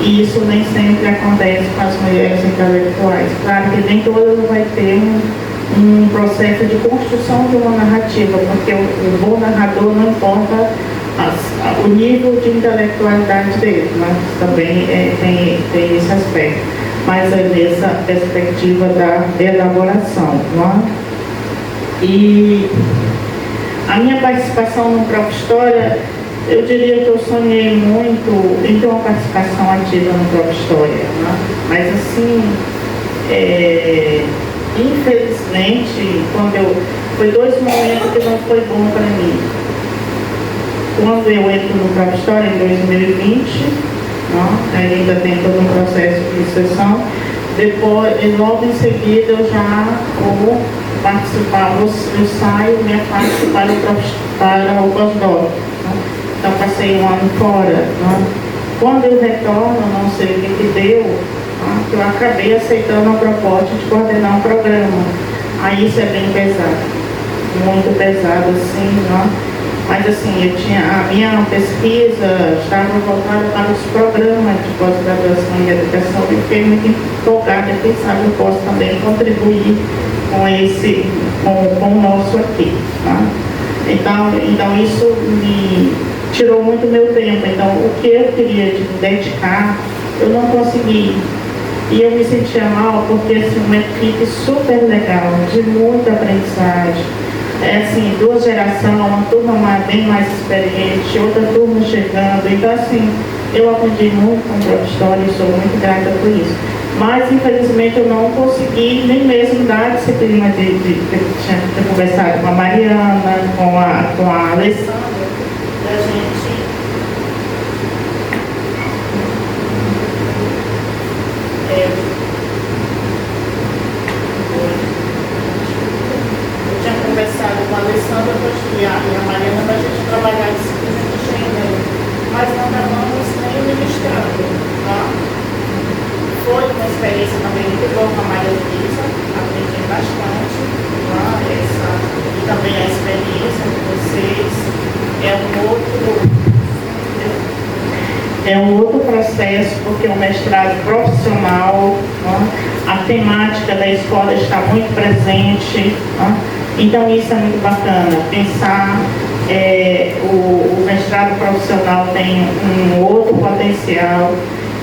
E isso nem sempre acontece com as mulheres intelectuais. Claro que nem todas vai ter um processo de construção de uma narrativa, porque o bom narrador não importa o nível de intelectualidade dele, mas também tem esse aspecto. Mas é nessa perspectiva da elaboração, não é? E a minha participação no Prof. História, eu diria que eu sonhei muito em ter uma participação ativa no Prof. História, não é? Mas assim, infelizmente, foi dois momentos que não foi bom para mim. Quando eu entro no Prof. História em 2020, ainda tem todo um processo de inserção, depois, logo em seguida eu já vou participar, eu saio, me afasto para o pós-doc. Então passei um ano fora. Quando eu retorno, não sei o que deu, eu acabei aceitando a proposta de coordenar um programa. Aí isso é bem pesado, muito pesado, assim, Mas assim, a minha pesquisa estava voltada para os programas de pós-graduação em educação, e fiquei muito empolgada, quem sabe eu posso também contribuir com o nosso aqui. Tá? Então isso me tirou muito meu tempo. Então o que eu queria me dedicar, eu não consegui. E eu me sentia mal porque assim, uma equipe super legal, de muita aprendizagem. Assim, duas gerações, uma turma bem mais experiente, outra turma chegando. Então, assim, eu aprendi muito com a história e sou muito grata por isso. Mas, infelizmente, eu não consegui nem mesmo dar a disciplina de ter conversado com a Mariana, com a Alessandra, da gente. Eu tinha conversado com a Alessandra e a Mariana para a gente trabalhar a disciplina de gênero, mas não acabamos nem ministrando. Tá? Foi uma experiência também muito boa com a Maria Luísa, aprendi bastante. Tá? E também a experiência de vocês é um outro processo, porque é um mestrado profissional, né? A temática da escola está muito presente, né? Então isso é muito bacana, pensar, o mestrado profissional tem um outro potencial,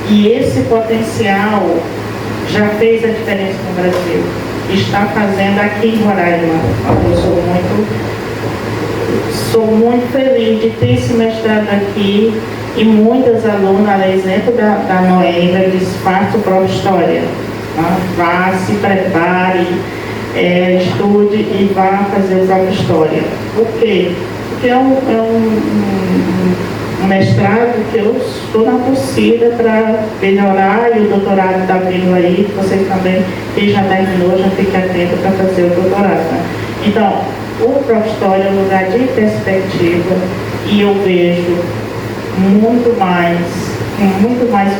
e esse potencial já fez a diferença no Brasil, está fazendo aqui em Roraima. Eu sou muito feliz de ter esse mestrado aqui, e muitas alunas, a exemplo da Noêmia, diz: faça prova história, tá? Vá, se prepare, estude e vá fazer prova história. Por quê? Porque é um mestrado que eu estou na torcida para melhorar, e o doutorado está vindo aí, vocês também, quem já terminou, já fique atento para fazer o doutorado. Né? Então, o prova história é um lugar de perspectiva, e eu vejo muito mais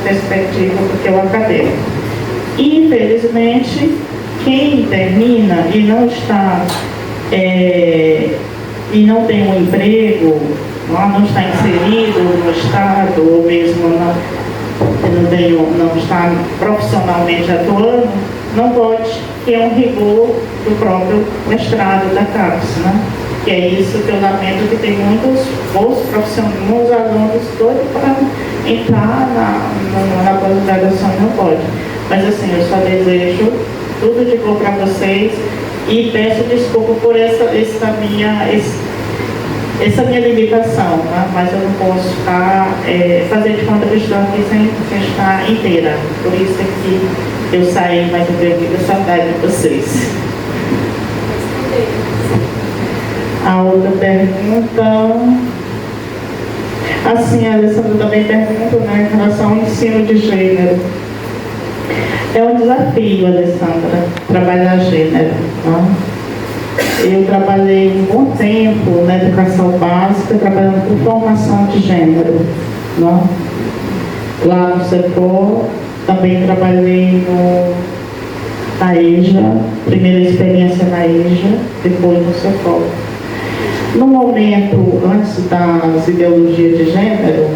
perspectiva do que o acadêmico. Infelizmente, quem termina e não está e não tem um emprego, não está inserido no Estado, ou mesmo não está profissionalmente atuando, não pode, que é um rigor do próprio mestrado da CAPES, né? Que é isso que eu lamento, que tem muitos bons profissionais, muitos alunos todos para entrar na pós-graduação e não pode. Mas assim, eu só desejo tudo de bom para vocês e peço desculpa por essa minha limitação, né? Mas eu não posso fazer de conta que eu estou aqui sem estar inteira. Por isso é que eu saí, mas eu tenho muita saudade de vocês. A outra pergunta, assim, a Alessandra também pergunta, né, em relação ao ensino de gênero. É um desafio, Alessandra, trabalhar gênero. Né? Eu trabalhei um bom tempo na educação básica, trabalhando com formação de gênero. Né? Lá no setor, também trabalhei na EJA, primeira experiência na EJA, depois no setor. No momento, antes das ideologias de gênero,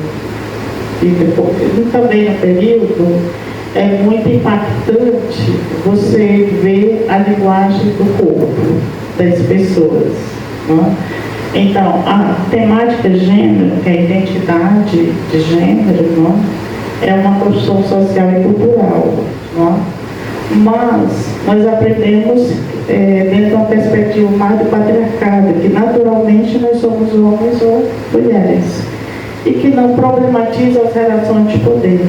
e depois, também no período, é muito impactante você ver a linguagem do corpo das pessoas. Né? Então, a temática de gênero, que é a identidade de gênero, né? É uma construção social e cultural. Né? Mas nós aprendemos dentro de uma perspectiva mais do patriarcado, que naturalmente nós somos homens ou mulheres, e que não problematiza as relações de poder.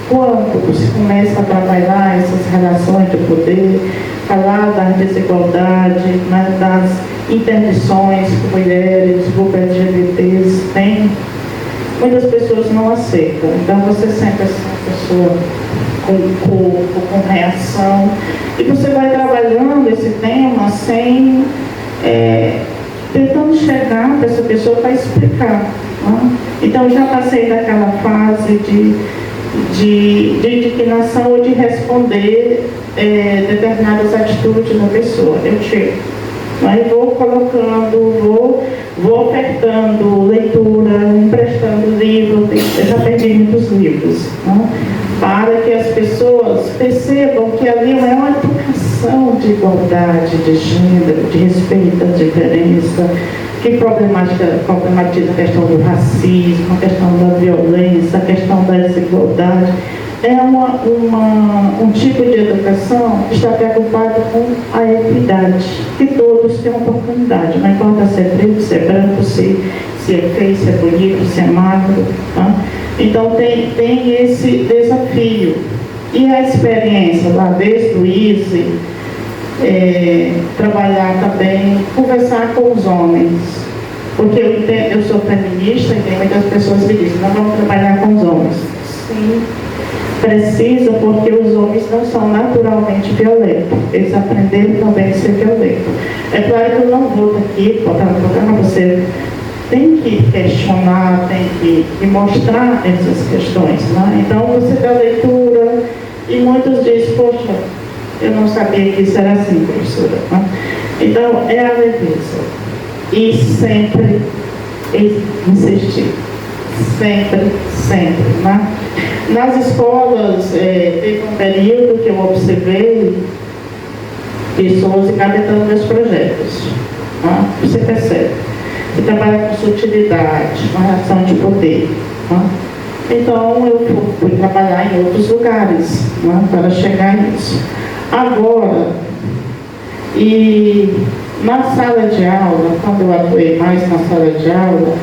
Quando se começa a trabalhar essas relações de poder, falar das desigualdades, né, das interdições que mulheres, grupos LGBTs têm, muitas pessoas não aceitam. Então você sempre é uma pessoa com corpo, com reação, e você vai trabalhando esse tema sem tentando chegar para essa pessoa para explicar. Né? Então eu já passei daquela fase de indignação ou de responder determinadas atitudes na pessoa. Eu chego, aí vou colocando, vou ofertando leitura, emprestando livros, eu já perdi muitos livros, né? Para que as pessoas percebam que ali é uma educação de igualdade de gênero, de respeito à diferença, que problematiza a questão do racismo, a questão da violência, a questão da desigualdade. é um tipo de educação que está preocupado com a equidade, que todos têm oportunidade, não importa se é preto, se é branco, se é feio, se é bonito, se é magro. Tá? Então tem esse desafio. E a experiência lá desde o ISE, trabalhar também, conversar com os homens, porque eu sou feminista e tem muitas pessoas que dizem, nós vamos trabalhar com os homens. Sim, precisa, porque os homens não são naturalmente violentos, eles aprenderam também a ser violentos. É claro que eu não vou aqui botar no programa, você tem que questionar, tem que mostrar essas questões, né? Então você dá leitura e muitos dizem, poxa, eu não sabia que isso era assim, professora. Né? Então é a leveza e sempre insistir, sempre, né? Nas escolas, teve um período que eu observei pessoas encabeçando meus projetos. Né? Você percebe. Você trabalha com sutilidade, uma relação de poder. Né? Então, eu fui trabalhar em outros lugares, né, para chegar nisso. Agora, e na sala de aula, quando eu atuei mais na sala de aula,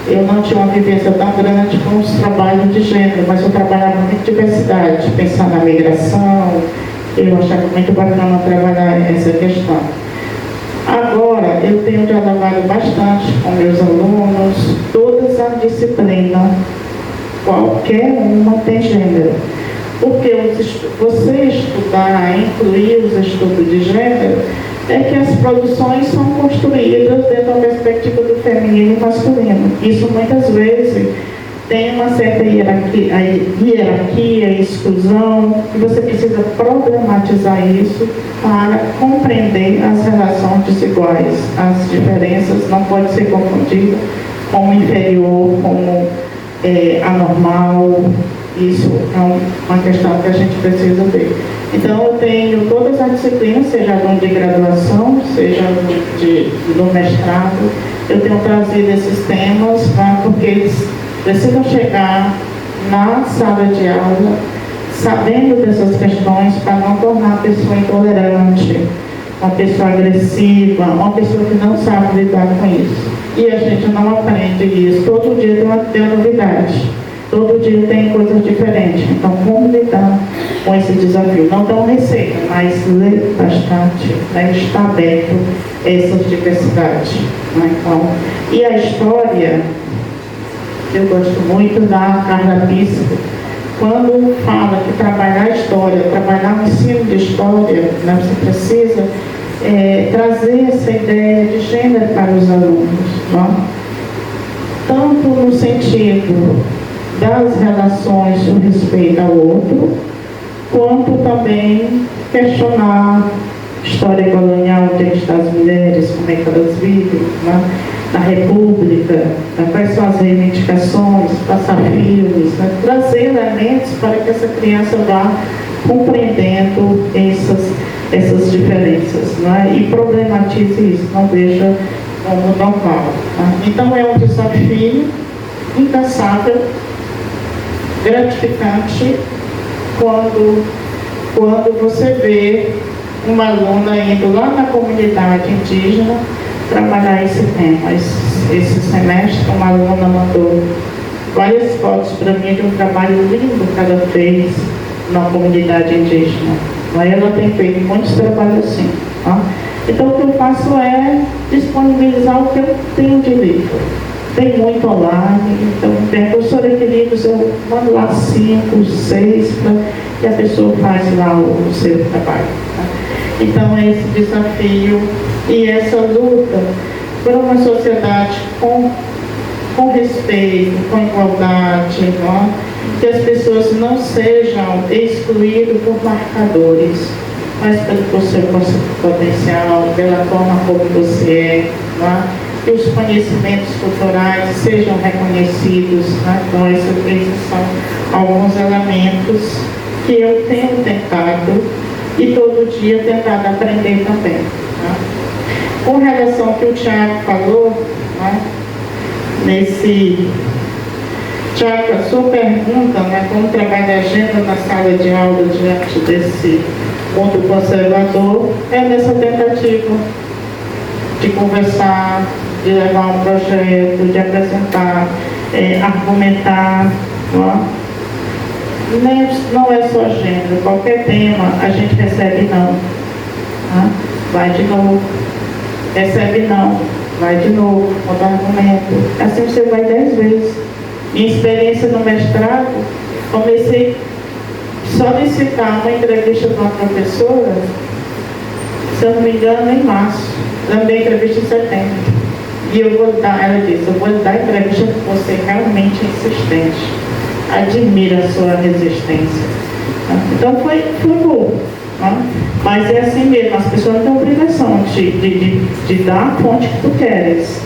eu não tinha uma vivência tão grande com os trabalhos de gênero, mas eu trabalhava muito diversidade, pensar na migração, eu achava muito bacana trabalhar essa questão. Agora, eu tenho dialogado bastante com meus alunos, todas as disciplinas, qualquer uma tem gênero. Porque você estudar, incluir os estudos de gênero, é que as produções são construídas dentro da perspectiva do feminino e masculino. Isso muitas vezes tem uma certa hierarquia, exclusão, e você precisa problematizar isso para compreender as relações desiguais. As diferenças não podem ser confundidas como inferior, como anormal. Isso é uma questão que a gente precisa ver. Então, eu tenho todas as disciplinas, seja aluno de graduação, seja do mestrado, eu tenho trazido esses temas, porque eles precisam chegar na sala de aula sabendo dessas questões para não tornar a pessoa intolerante, uma pessoa agressiva, uma pessoa que não sabe lidar com isso. E a gente não aprende isso. Todo dia tem uma novidade. Todo dia tem coisas diferentes. Então, como lidar com esse desafio? Não dá uma receita, mas ler bastante, né? Estar aberto a essas diversidades. Né? Então, e a história, eu gosto muito da Carla Pisco, quando fala que trabalhar a história, trabalhar o ensino de história, né? Você precisa trazer essa ideia de gênero para os alunos. Né? Tanto no sentido das relações do respeito ao outro, quanto também questionar a história colonial das mulheres, como é que elas vivem, né? Na República, né? Quais são as reivindicações, passar filmes, né? Trazer elementos para que essa criança vá compreendendo essas diferenças, né? E problematize isso, não deixa como normal. Né? Então é um desafio incansável, gratificante, quando você vê uma aluna indo lá na comunidade indígena trabalhar esse tema. Esse semestre, uma aluna mandou várias fotos para mim de um trabalho lindo que ela fez na comunidade indígena. Aí ela tem feito muitos trabalhos assim. Tá? Então, o que eu faço é disponibilizar o que eu tenho de livro. Tem muito online, então, professora de livros, eu mando lá 5, 6, e a pessoa faz lá o seu trabalho. Tá? Então, esse desafio e essa luta por uma sociedade com respeito, com igualdade, não? Que as pessoas não sejam excluídas por marcadores, mas pelo seu potencial, pela forma como você é, não? Que os conhecimentos culturais sejam reconhecidos. Né? Então, esses são alguns elementos que eu tenho tentado e todo dia tentado aprender também. Né? Com relação ao que o Tiago falou, né? Tiago, a sua pergunta, né, como trabalhar a agenda na sala de aula diante desse mundo conservador, é nessa tentativa de conversar, de levar um projeto, de apresentar, argumentar. Não é só agenda, qualquer tema a gente recebe não. Vai de novo, recebe não, vai de novo, muda argumento. Assim você vai 10 vezes. Minha experiência no mestrado, comecei só de citar uma entrevista de uma professora, se eu não me engano, em março. Também entrevista em setembro. E eu vou dar, ela disse, eu vou dar entrevista porque você é realmente insistente. Admira a sua resistência. Então foi bom. Mas é assim mesmo, as pessoas não têm obrigação de dar a fonte que tu queres.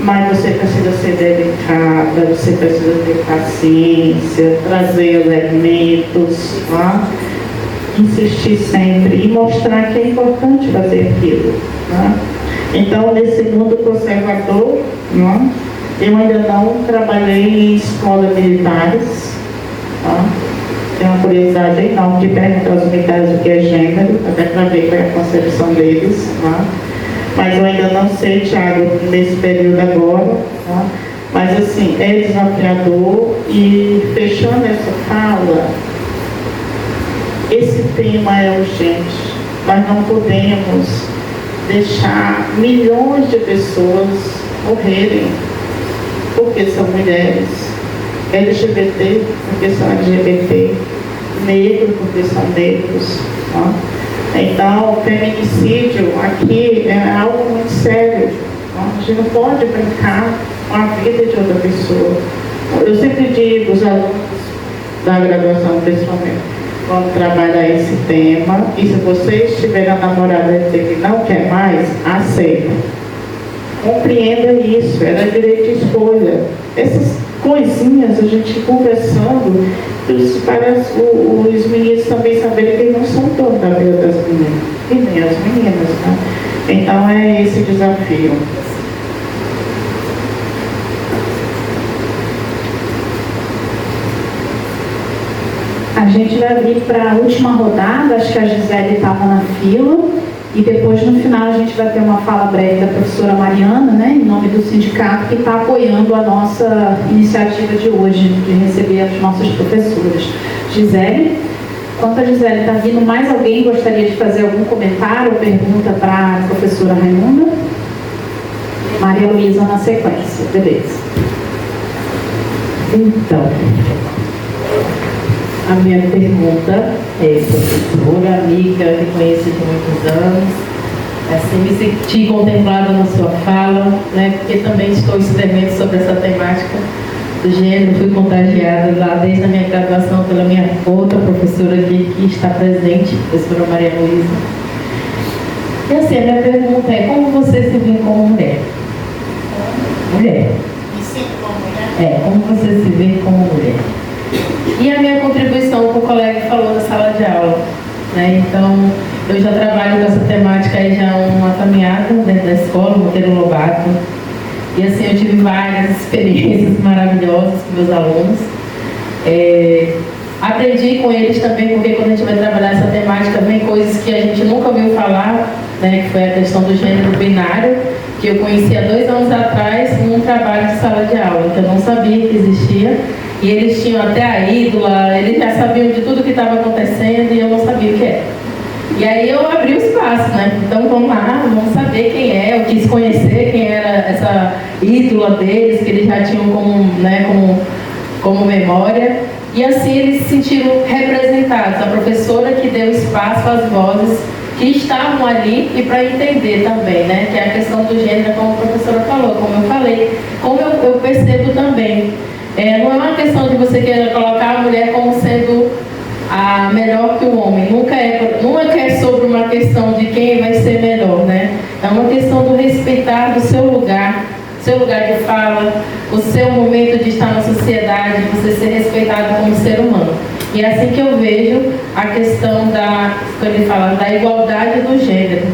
Mas você precisa ser delicada, você precisa ter paciência, trazer elementos, insistir sempre e mostrar que é importante fazer aquilo. Então, nesse mundo conservador, eu ainda não trabalhei em escolas militares. Tenho uma curiosidade enorme de perguntar aos militares o que é gênero, até para ver qual é a concepção deles. Mas eu ainda não sei, Tiago, nesse período agora. Mas, assim, é desafiador. E, fechando essa fala, esse tema é urgente. Nós não podemos deixar milhões de pessoas morrerem porque são mulheres, LGBT porque são LGBT, negros porque são negros. Então, o feminicídio aqui é algo muito sério. A gente não pode brincar com a vida de outra pessoa. Eu sempre digo aos alunos da graduação, principalmente, vamos trabalhar esse tema, e se vocês tiverem a namorada e dizer que não quer mais, aceita. Compreenda isso, era direito de escolha. Essas coisinhas, a gente conversando, para os meninos também saberem que eles não são todos da vida das meninas, e nem as meninas, Então é esse desafio. A gente vai abrir para a última rodada, acho que a Gisele estava na fila, e depois no final a gente vai ter uma fala breve da professora Mariana, em nome do sindicato, que está apoiando a nossa iniciativa de hoje, de receber as nossas professoras. Gisele, enquanto a Gisele está vindo, mais alguém gostaria de fazer algum comentário ou pergunta para a professora Raimunda? Maria Luísa na sequência, beleza. Então, a minha pergunta é, professora, amiga, que conheço de muitos anos, assim, me senti contemplada na sua fala, porque também estou escrevendo sobre essa temática do gênero, fui contagiada lá desde a minha graduação pela minha outra professora que está presente, a professora Maria Luísa. E assim, a minha pergunta é, como você se vê como mulher? Mulher. Me sinto como mulher? Como você se vê como mulher? E a minha contribuição com o colega que falou na sala de aula. Então, eu já trabalho com essa temática aí já uma caminhada dentro da escola, Monteiro Lobato. E assim, eu tive várias experiências maravilhosas com meus alunos. Aprendi com eles também, porque quando a gente vai trabalhar essa temática, vem coisas que a gente nunca ouviu falar, que foi a questão do gênero binário, que eu conheci há 2 anos atrás num trabalho de sala de aula, que eu não sabia que existia. E eles tinham até a ídola, eles já sabiam de tudo que estava acontecendo e eu não sabia o que era. E aí eu abri o espaço, Então vamos lá, vamos saber quem é. Eu quis conhecer quem era essa ídola deles, que eles já tinham como memória. E assim eles se sentiram representados. A professora que deu espaço às vozes que estavam ali e para entender também, que é a questão do gênero, como a professora falou, como eu falei, como eu percebo também. Não é uma questão de você querer colocar a mulher como sendo a melhor que o homem. Nunca é sobre uma questão de quem vai ser melhor, É uma questão do respeitar do seu lugar de fala, o seu momento de estar na sociedade, você ser respeitado como ser humano. E é assim que eu vejo a questão quando ele fala da igualdade do gênero,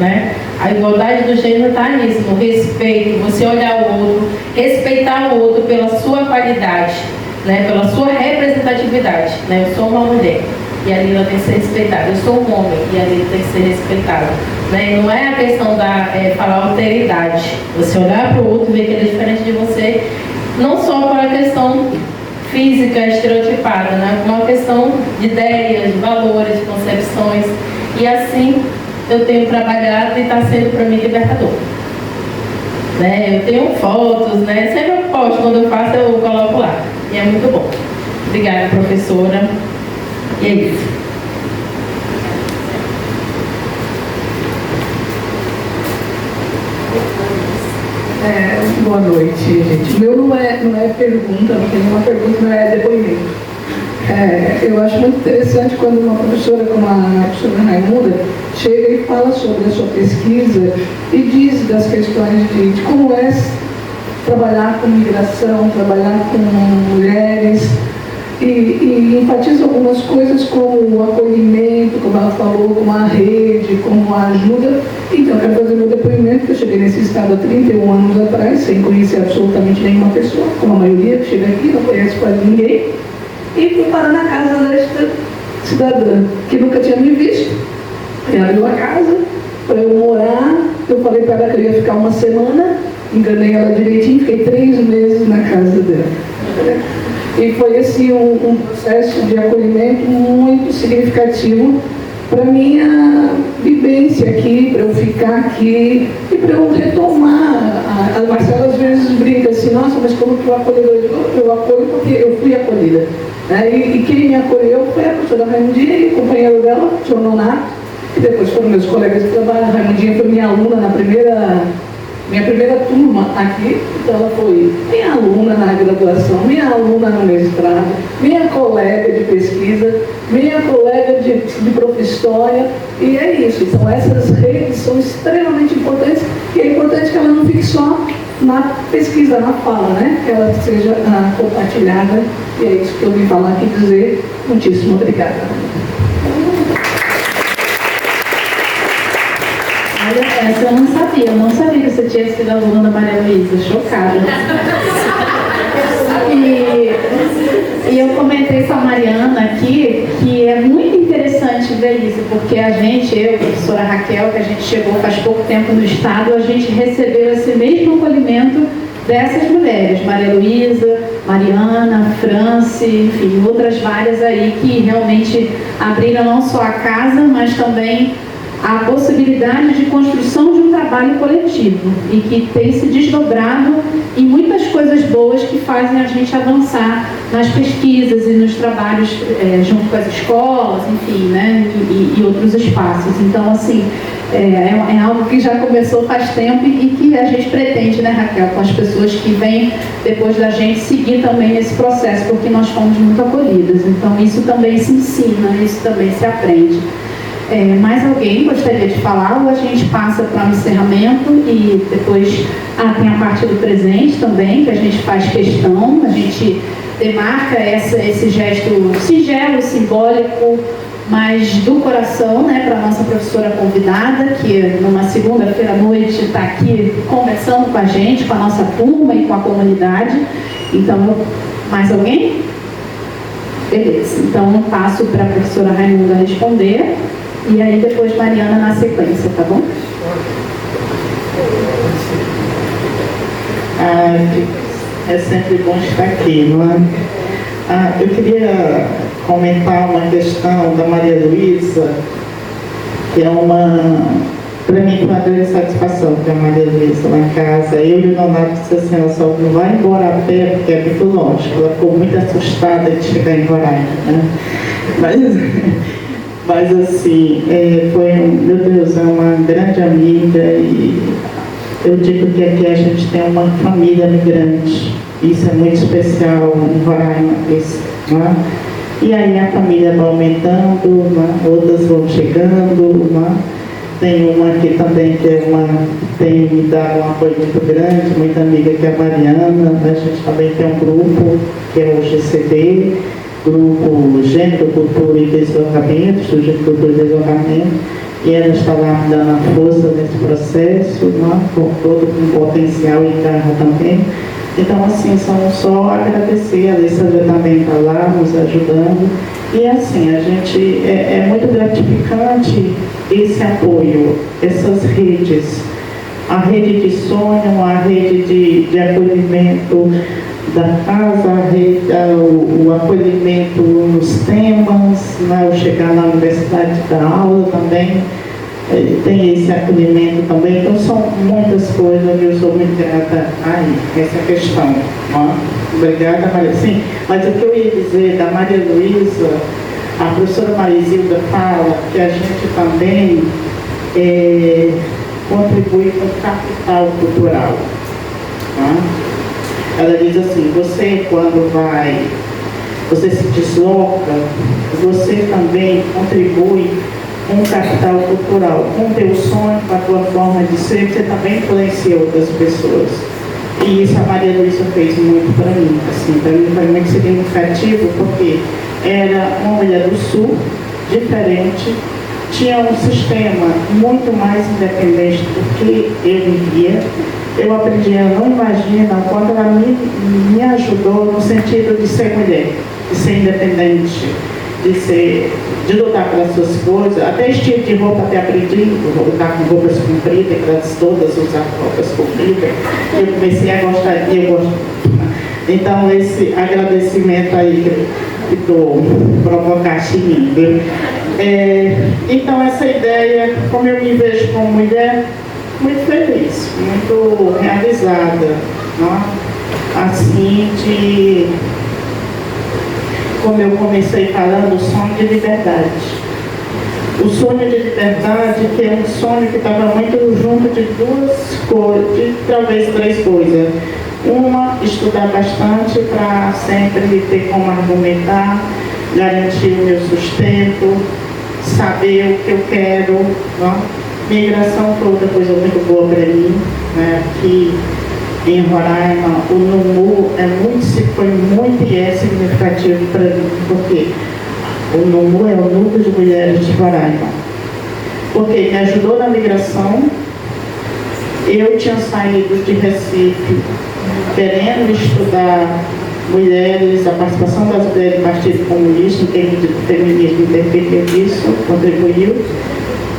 A igualdade do gênero está nisso, no respeito, você olhar o outro, respeitar o outro pela sua qualidade, né, pela sua representatividade, né? Eu sou uma mulher e a Lila tem que ser respeitada. Eu sou um homem e a Lila tem que ser respeitada. Né? Não é a questão da falar alteridade. Você olhar para o outro e ver que ele é diferente de você, não só por a questão física estereotipada, né? Como uma questão de ideias, de valores, de concepções. E assim eu tenho trabalhado e está sendo para mim libertador. Né? Eu tenho fotos, né? Sempre eu posto, quando eu faço eu coloco lá. E é muito bom. Obrigada, professora. E é isso. Boa noite, gente. O meu não é pergunta, não tem nenhuma pergunta, não é depoimento. Eu acho muito interessante quando uma professora como a professora Raimunda chega e fala sobre a sua pesquisa e diz das questões de como é trabalhar com migração, trabalhar com mulheres, e enfatiza algumas coisas como o acolhimento, como ela falou, como a rede, como a ajuda. Então, eu quero fazer meu depoimento, que eu cheguei nesse estado há 31 anos atrás, sem conhecer absolutamente nenhuma pessoa, como a maioria que chega aqui, não conhece quase ninguém, e fui parar na casa desta cidadã, que nunca tinha me visto. Ela abriu a casa para eu morar, eu falei para ela que eu ia ficar uma semana, enganei ela direitinho, fiquei 3 meses na casa dela. E foi assim um processo de acolhimento muito significativo para minha vivência aqui, para eu ficar aqui e para eu retomar. A Marcela às vezes brinca assim, nossa, mas como que eu acolhedor? Eu acolho porque eu fui acolhida. E quem me acolheu foi a professora Raimundinha e o companheiro dela, o senhor Nonato, que depois foram meus colegas de trabalho. A Raimundinha foi minha aluna na minha primeira turma aqui, então ela foi minha aluna na graduação, minha aluna no mestrado, minha colega de pesquisa, minha colega de professória, e é isso. Então essas redes são extremamente importantes, e é importante que ela não fique só na pesquisa, na fala, né? Que ela seja compartilhada, e é isso que eu vim falar aqui dizer. Muitíssimo obrigada. Olha, essa eu não sabia que você tinha sido aluna da Maria Luísa, chocada. E eu comentei com a Mariana aqui que é muito interessante ver isso, porque a gente, eu e a professora Raquel, que a gente chegou faz pouco tempo no estado, a gente recebeu esse mesmo acolhimento dessas mulheres, Maria Luísa, Mariana, Franci, enfim, outras várias aí que realmente abriram não só a casa, mas também a possibilidade de construção de um trabalho coletivo e que tem se desdobrado em muitas coisas boas que fazem a gente avançar nas pesquisas e nos trabalhos junto com as escolas, enfim, né, e outros espaços. Então, assim, é algo que já começou faz tempo e que a gente pretende, né, Raquel, com as pessoas que vêm depois da gente seguir também nesse processo, porque nós fomos muito acolhidas. Então, isso também se ensina, isso também se aprende. Mais alguém gostaria de falar ou a gente passa para o encerramento e depois tem a parte do presente também, que a gente faz questão, a gente demarca esse gesto singelo, simbólico, mas do coração, né, para a nossa professora convidada, que numa segunda-feira à noite está aqui conversando com a gente, com a nossa turma e com a comunidade. Então, mais alguém? Beleza, então eu passo para a professora Raimunda responder. E aí depois Mariana na sequência, tá bom? É sempre bom estar aqui, não é? Eu queria comentar uma questão da Maria Luísa, que é para mim foi uma grande satisfação ter a Maria Luísa lá em casa. Eu e o Donato disse assim, ela só não vai embora a pé porque é muito longe. Ela ficou muito assustada de chegar em Roraima, né? Mas assim, meu Deus, é uma grande amiga e eu digo que aqui a gente tem uma família migrante. Isso é muito especial em Roraima, não é? E aí a família vai aumentando, outras vão chegando, tem uma aqui também que tem me dado um apoio muito grande, muita amiga que é a Mariana, a gente também tem um grupo que é o GCD, Grupo Gênero, Cultura e Deslocamento, Sujeito Cultura e Deslocamento, e ela está lá me dando a força nesse processo, com todo um potencial e garra também. Então, assim, são só agradecer, a Alessandra também está lá nos ajudando. E assim, a gente, é muito gratificante esse apoio, essas redes. A rede de sonho, a rede de acolhimento da casa, o acolhimento nos temas, né, o chegar na universidade da aula também, tem esse acolhimento também. Então são muitas coisas que eu sou muito grata a essa questão. Né? Obrigada, Maria. Sim, mas o que eu ia dizer da Maria Luísa, a professora Marizilda fala que a gente também contribui com o capital cultural. Tá? Ela diz assim, você quando você se desloca, você também contribui com o capital cultural, com o teu sonho, com a tua forma de ser, você também influencia outras pessoas. E isso a Maria Luísa fez muito para mim, assim, para mim foi muito significativo, porque era uma mulher do Sul, diferente, tinha um sistema muito mais independente do que eu vivia. Eu aprendi, eu não imagino quanto ela me ajudou no sentido de ser mulher, de ser independente, de lutar pelas suas coisas, até estilo de roupa até aprendi, lutar com roupas compridas, elas todas usar roupas compridas, eu comecei a gostar, e eu gosto. Então esse agradecimento aí que tu provocaste em mim, viu? Então essa ideia, como eu me vejo como mulher, muito feliz, muito realizada, né? Assim, como eu comecei falando, o sonho de liberdade. O sonho de liberdade, que é um sonho que estava muito junto de duas coisas, de talvez três coisas. Uma, estudar bastante para sempre ter como argumentar, garantir o meu sustento, saber o que eu quero, né? Migração foi outra coisa muito boa para mim, né? Aqui em Roraima, o NUMU foi muito e é significativo para mim, porque o NUMU é o Núcleo de Mulheres de Roraima, porque me ajudou na migração. Eu tinha saído de Recife querendo estudar mulheres, a participação das mulheres no Partido Comunista, em termos de feminismo, interferir nisso, contribuiu.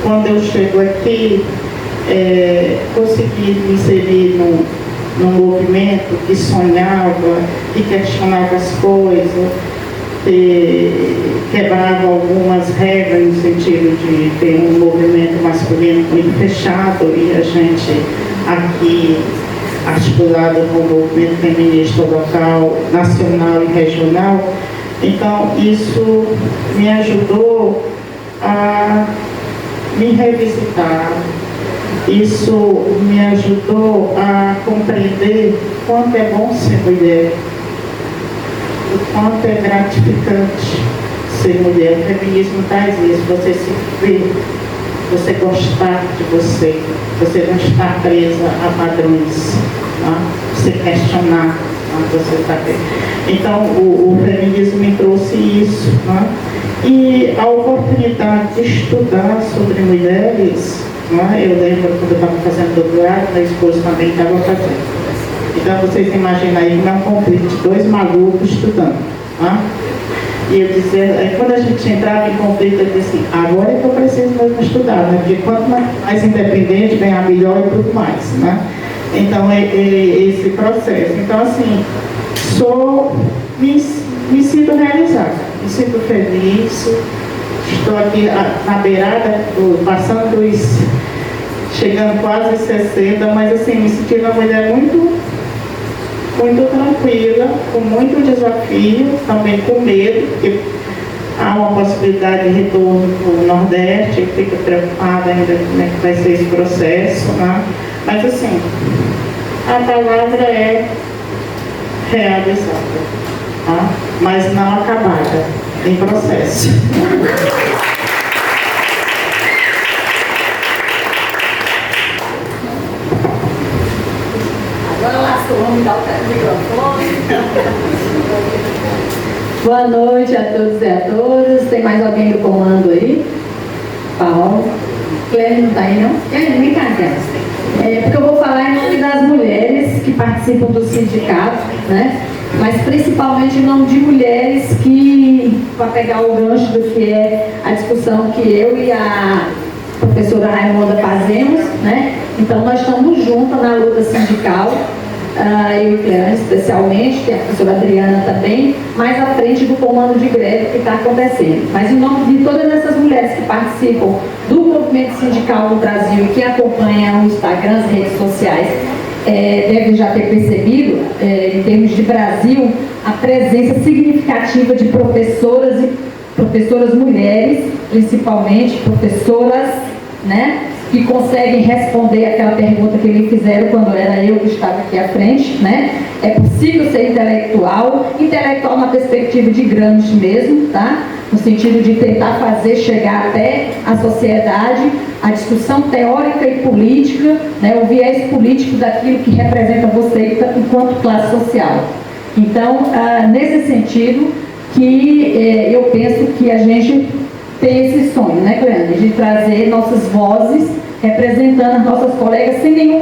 Quando eu chego aqui, consegui me inserir num movimento que sonhava, que questionava as coisas, quebrava algumas regras no sentido de ter um movimento masculino muito fechado, e a gente aqui, articulado com o movimento feminista local, nacional e regional. Então isso me ajudou a me revisitar, isso me ajudou a compreender quanto é bom ser mulher, o quanto é gratificante ser mulher. O feminismo traz isso, você se ver, você gostar de você não estar presa a padrões, tá? Você questionar, tá? Você saber. Então o feminismo me trouxe isso, tá? E a oportunidade de estudar sobre mulheres, né? Eu lembro quando eu estava fazendo doutorado, meu esposo também estava fazendo. Então vocês imaginam aí que é um conflito de dois malucos estudando. Né? E eu dizia, quando a gente entrava em conflito, eu dizia assim, agora é que eu preciso mesmo estudar, né? Porque quanto mais independente, ganhar melhor e tudo mais. Né? Então é esse processo. Então assim, me sinto realizada, me sinto feliz, estou aqui na beirada, chegando quase a 60, mas assim, me senti uma mulher muito tranquila, com muito desafio, também com medo, porque há uma possibilidade de retorno para o Nordeste, eu fico preocupada ainda como é que vai ser esse processo, né? Mas assim, a palavra é realizada, tá? Mas não acabada, em processo. Agora lascou, vamos dar o microfone. Boa noite a todos e a todas. Tem mais alguém do comando aí? Paulo. Clélia não está aí, não? Vem cá, Clélia. porque eu vou falar em nome das mulheres que participam do sindicato, né? Mas principalmente em nome de mulheres que, para pegar o gancho do que é a discussão que eu e a professora Raimonda fazemos, né? Então nós estamos juntas na luta sindical, eu e Cleane especialmente, tem a professora Adriana também, mais à frente do comando de greve que está acontecendo. Mas em nome de todas essas mulheres que participam do movimento sindical no Brasil e que acompanham o Instagram, as redes sociais, devem já ter percebido, em termos de Brasil, a presença significativa de professoras mulheres, principalmente professoras, né, que conseguem responder aquela pergunta que me fizeram quando era eu que estava aqui à frente, né? É possível ser intelectual na perspectiva de Gramsci mesmo, tá? No sentido de tentar fazer chegar até a sociedade a discussão teórica e política, né? O viés político daquilo que representa você enquanto classe social. Então, nesse sentido que eu penso que a gente tem esse sonho, né, Cleane, de trazer nossas vozes representando as nossas colegas sem nenhum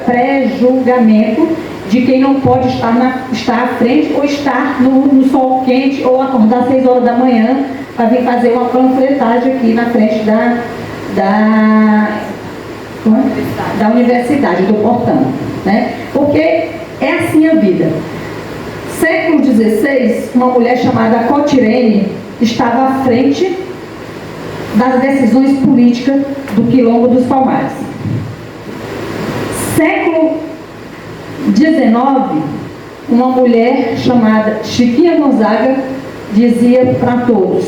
pré-julgamento de quem não pode estar à frente ou estar no sol quente ou acordar às 6 horas da manhã para vir fazer uma panfletagem aqui na frente da universidade, do portão, né? Porque é assim a vida. Século XVI, uma mulher chamada Cotirene estava à frente das decisões políticas do Quilombo dos Palmares. Século XIX, uma mulher chamada Chiquinha Gonzaga dizia para todos: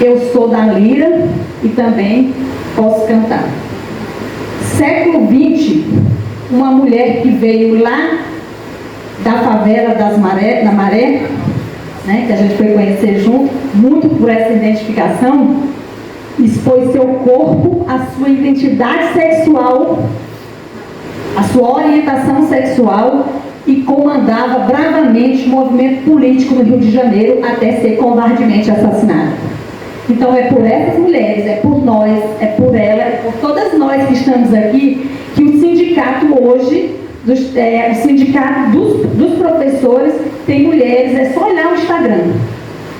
eu sou da lira e também posso cantar. Século XX, uma mulher que veio lá da favela da Maré, né, que a gente foi conhecer junto, muito por essa identificação, expôs seu corpo, a sua identidade sexual, a sua orientação sexual e comandava bravamente o movimento político no Rio de Janeiro até ser covardemente assassinada. Então é por essas mulheres, é por nós, é por ela, é por todas nós que estamos aqui, que o sindicato hoje, o sindicato dos professores tem mulheres, é só olhar o Instagram,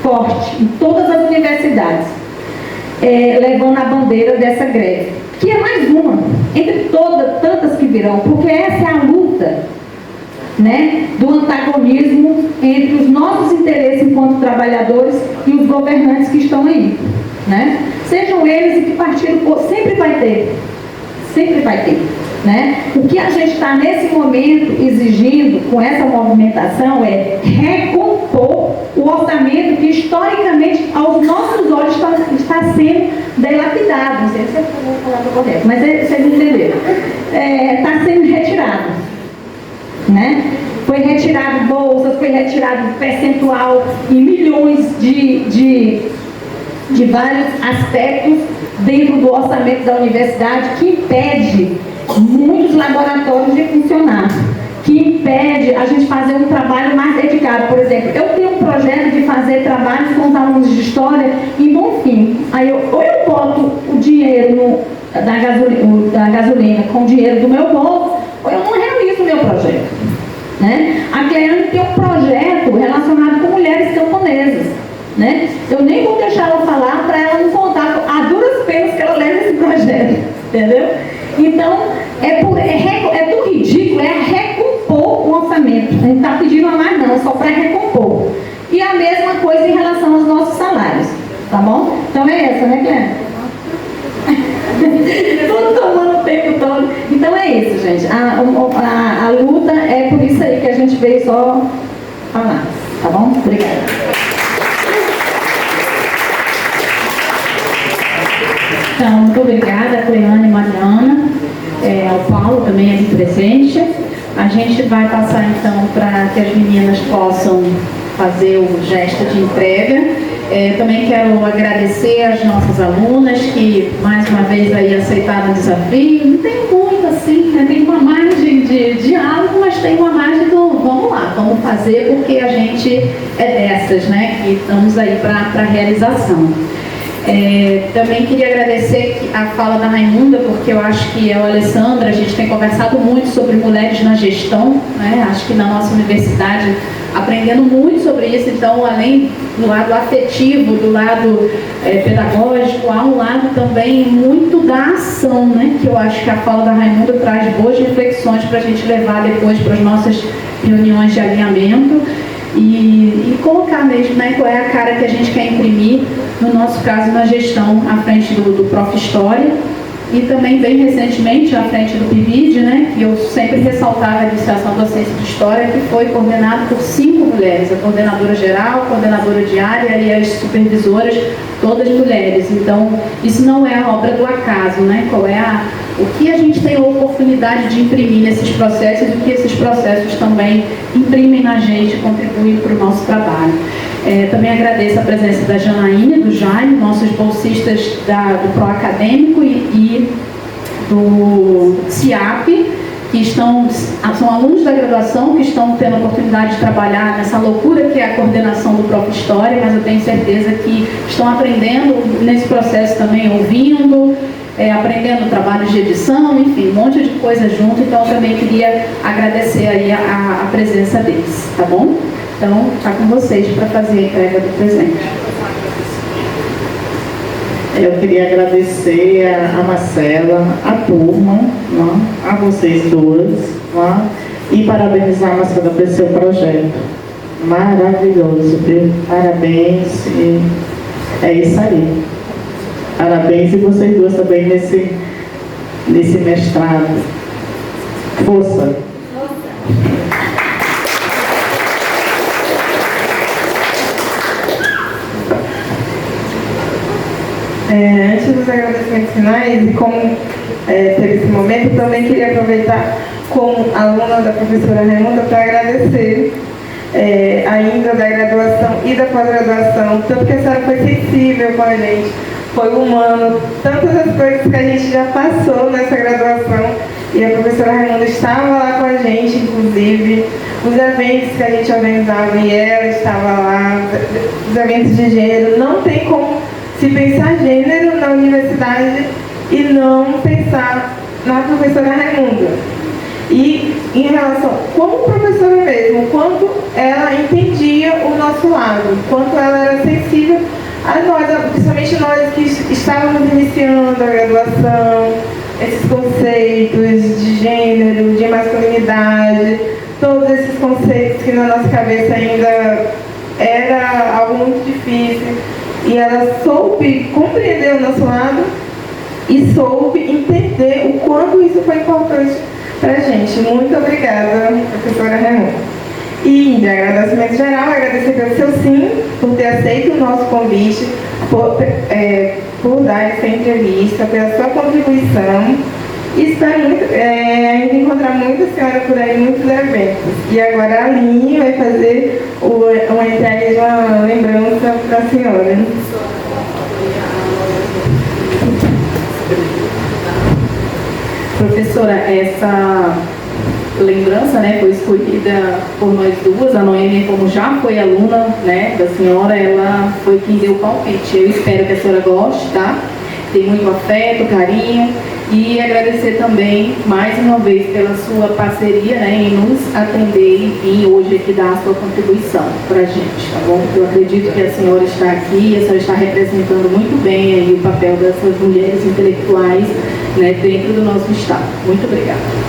forte, em todas as universidades, levando a bandeira dessa greve, que é mais uma, entre tantas que virão, porque essa é a luta, né, do antagonismo entre os nossos interesses enquanto trabalhadores e os governantes que estão aí, né? Sejam eles e que partido for, sempre vai ter, né? O que a gente está nesse momento exigindo com essa movimentação é recompor o orçamento que historicamente aos nossos olhos está sendo dilapidado, não sei se eu vou falar correto, mas vocês entenderam, está sendo retirado, né? Foi retirado bolsas, foi retirado percentual em milhões de vários aspectos dentro do orçamento da universidade, que impede muitos laboratórios de funcionar, que impede a gente fazer um trabalho mais dedicado. Por exemplo, eu tenho um projeto de fazer trabalhos com os alunos de história em Bonfim. Aí ou eu boto o dinheiro da gasolina com o dinheiro do meu bolso, ou eu não realizo o meu projeto, né? A Cleane tem um projeto relacionado com mulheres camponesas, né? Eu nem vou deixar ela falar para ela não contar a duras penas que ela leva esse projeto, entendeu? Então, é do ridículo, é recompor o orçamento. A gente está pedindo a mais não, é só para recompor. E a mesma coisa em relação aos nossos salários, tá bom? Então é essa, né, Cleane? Tudo tomando o tempo todo. Então é isso, gente. A luta é por isso aí que a gente veio só falar, tá bom? Obrigada. Então, muito obrigada, Cleane e Mariana, ao Paulo também aqui presente. A gente vai passar então para que as meninas possam fazer o gesto de entrega. Também quero agradecer às nossas alunas que mais uma vez aí aceitaram o desafio. Não tem muito assim, né? Tem uma margem de diálogo, mas tem uma margem do vamos lá, vamos fazer, porque a gente é dessas, né? Que estamos aí para a realização. Também queria agradecer a fala da Raimunda, porque eu acho que eu e a Alessandra, a gente tem conversado muito sobre mulheres na gestão, né? Acho que na nossa universidade, aprendendo muito sobre isso, então, além do lado afetivo, do lado pedagógico, há um lado também muito da ação, né? Que eu acho que a fala da Raimunda traz boas reflexões para a gente levar depois para as nossas reuniões de alinhamento. E colocar mesmo, né, qual é a cara que a gente quer imprimir, no nosso caso, na gestão à frente do Prof. História, e também bem recentemente à frente do PIBID, né, que eu sempre ressaltava a iniciação da Ciência de História, que foi coordenado por 5 mulheres, a coordenadora geral, a coordenadora de área e as supervisoras, todas mulheres. Então, isso não é a obra do acaso, né, qual é o que a gente tem a oportunidade de imprimir nesses processos e o que esses processos também imprimem na gente, contribuem para o nosso trabalho. Também agradeço a presença da Janaína, do Jaime, nossos bolsistas do Pro Acadêmico e do CIAP, que são alunos da graduação que estão tendo a oportunidade de trabalhar nessa loucura que é a coordenação do Prof. História, mas eu tenho certeza que estão aprendendo nesse processo também, ouvindo, aprendendo trabalhos de edição, enfim, um monte de coisa junto. Então eu também queria agradecer aí a presença deles, tá bom? Então, está com vocês para fazer a entrega do presente. Eu queria agradecer a Marcela, a turma, né, a vocês duas, né, e parabenizar a Marcela pelo seu projeto. Maravilhoso, viu? Parabéns, e é isso aí. Parabéns e vocês duas também nesse mestrado. Força! Antes dos agradecimentos finais, e como teve esse momento, também queria aproveitar como aluna da professora Raimunda para agradecer ainda da graduação e da pós-graduação, tanto que a senhora foi sensível com a gente, foi humano, tantas as coisas que a gente já passou nessa graduação, e a professora Raimunda estava lá com a gente, inclusive, os eventos que a gente organizava e ela estava lá, os eventos de gênero. Não tem como se pensar gênero na universidade e não pensar na professora Raimunda. E em relação, como professora mesmo, quanto ela entendia o nosso lado, quanto ela era sensível a nós, principalmente nós que estávamos iniciando a graduação, esses conceitos de gênero, de masculinidade, todos esses conceitos que na nossa cabeça ainda era algo muito difícil. E ela soube compreender o nosso lado e soube entender o quanto isso foi importante para a gente. Muito obrigada, professora Raimunda. E, de agradecimento geral, agradecer pelo seu sim, por ter aceito o nosso convite, por dar essa entrevista, pela sua contribuição. E espero ainda encontrar muita senhora por aí, muitos eventos. E agora a Aline vai fazer uma entrega de uma lembrança para a senhora. Professora, essa lembrança, né, foi escolhida por nós duas. A Noêmia, como já foi aluna, né, da senhora, ela foi quem deu o palpite. Eu espero que a senhora goste, tá? Tem muito afeto, carinho. E agradecer também, mais uma vez, pela sua parceria, né, em nos atender e vir hoje aqui dar a sua contribuição para a gente, tá bom? Eu acredito que a senhora está aqui, a senhora está representando muito bem aí o papel dessas mulheres intelectuais, né, dentro do nosso Estado. Muito obrigada.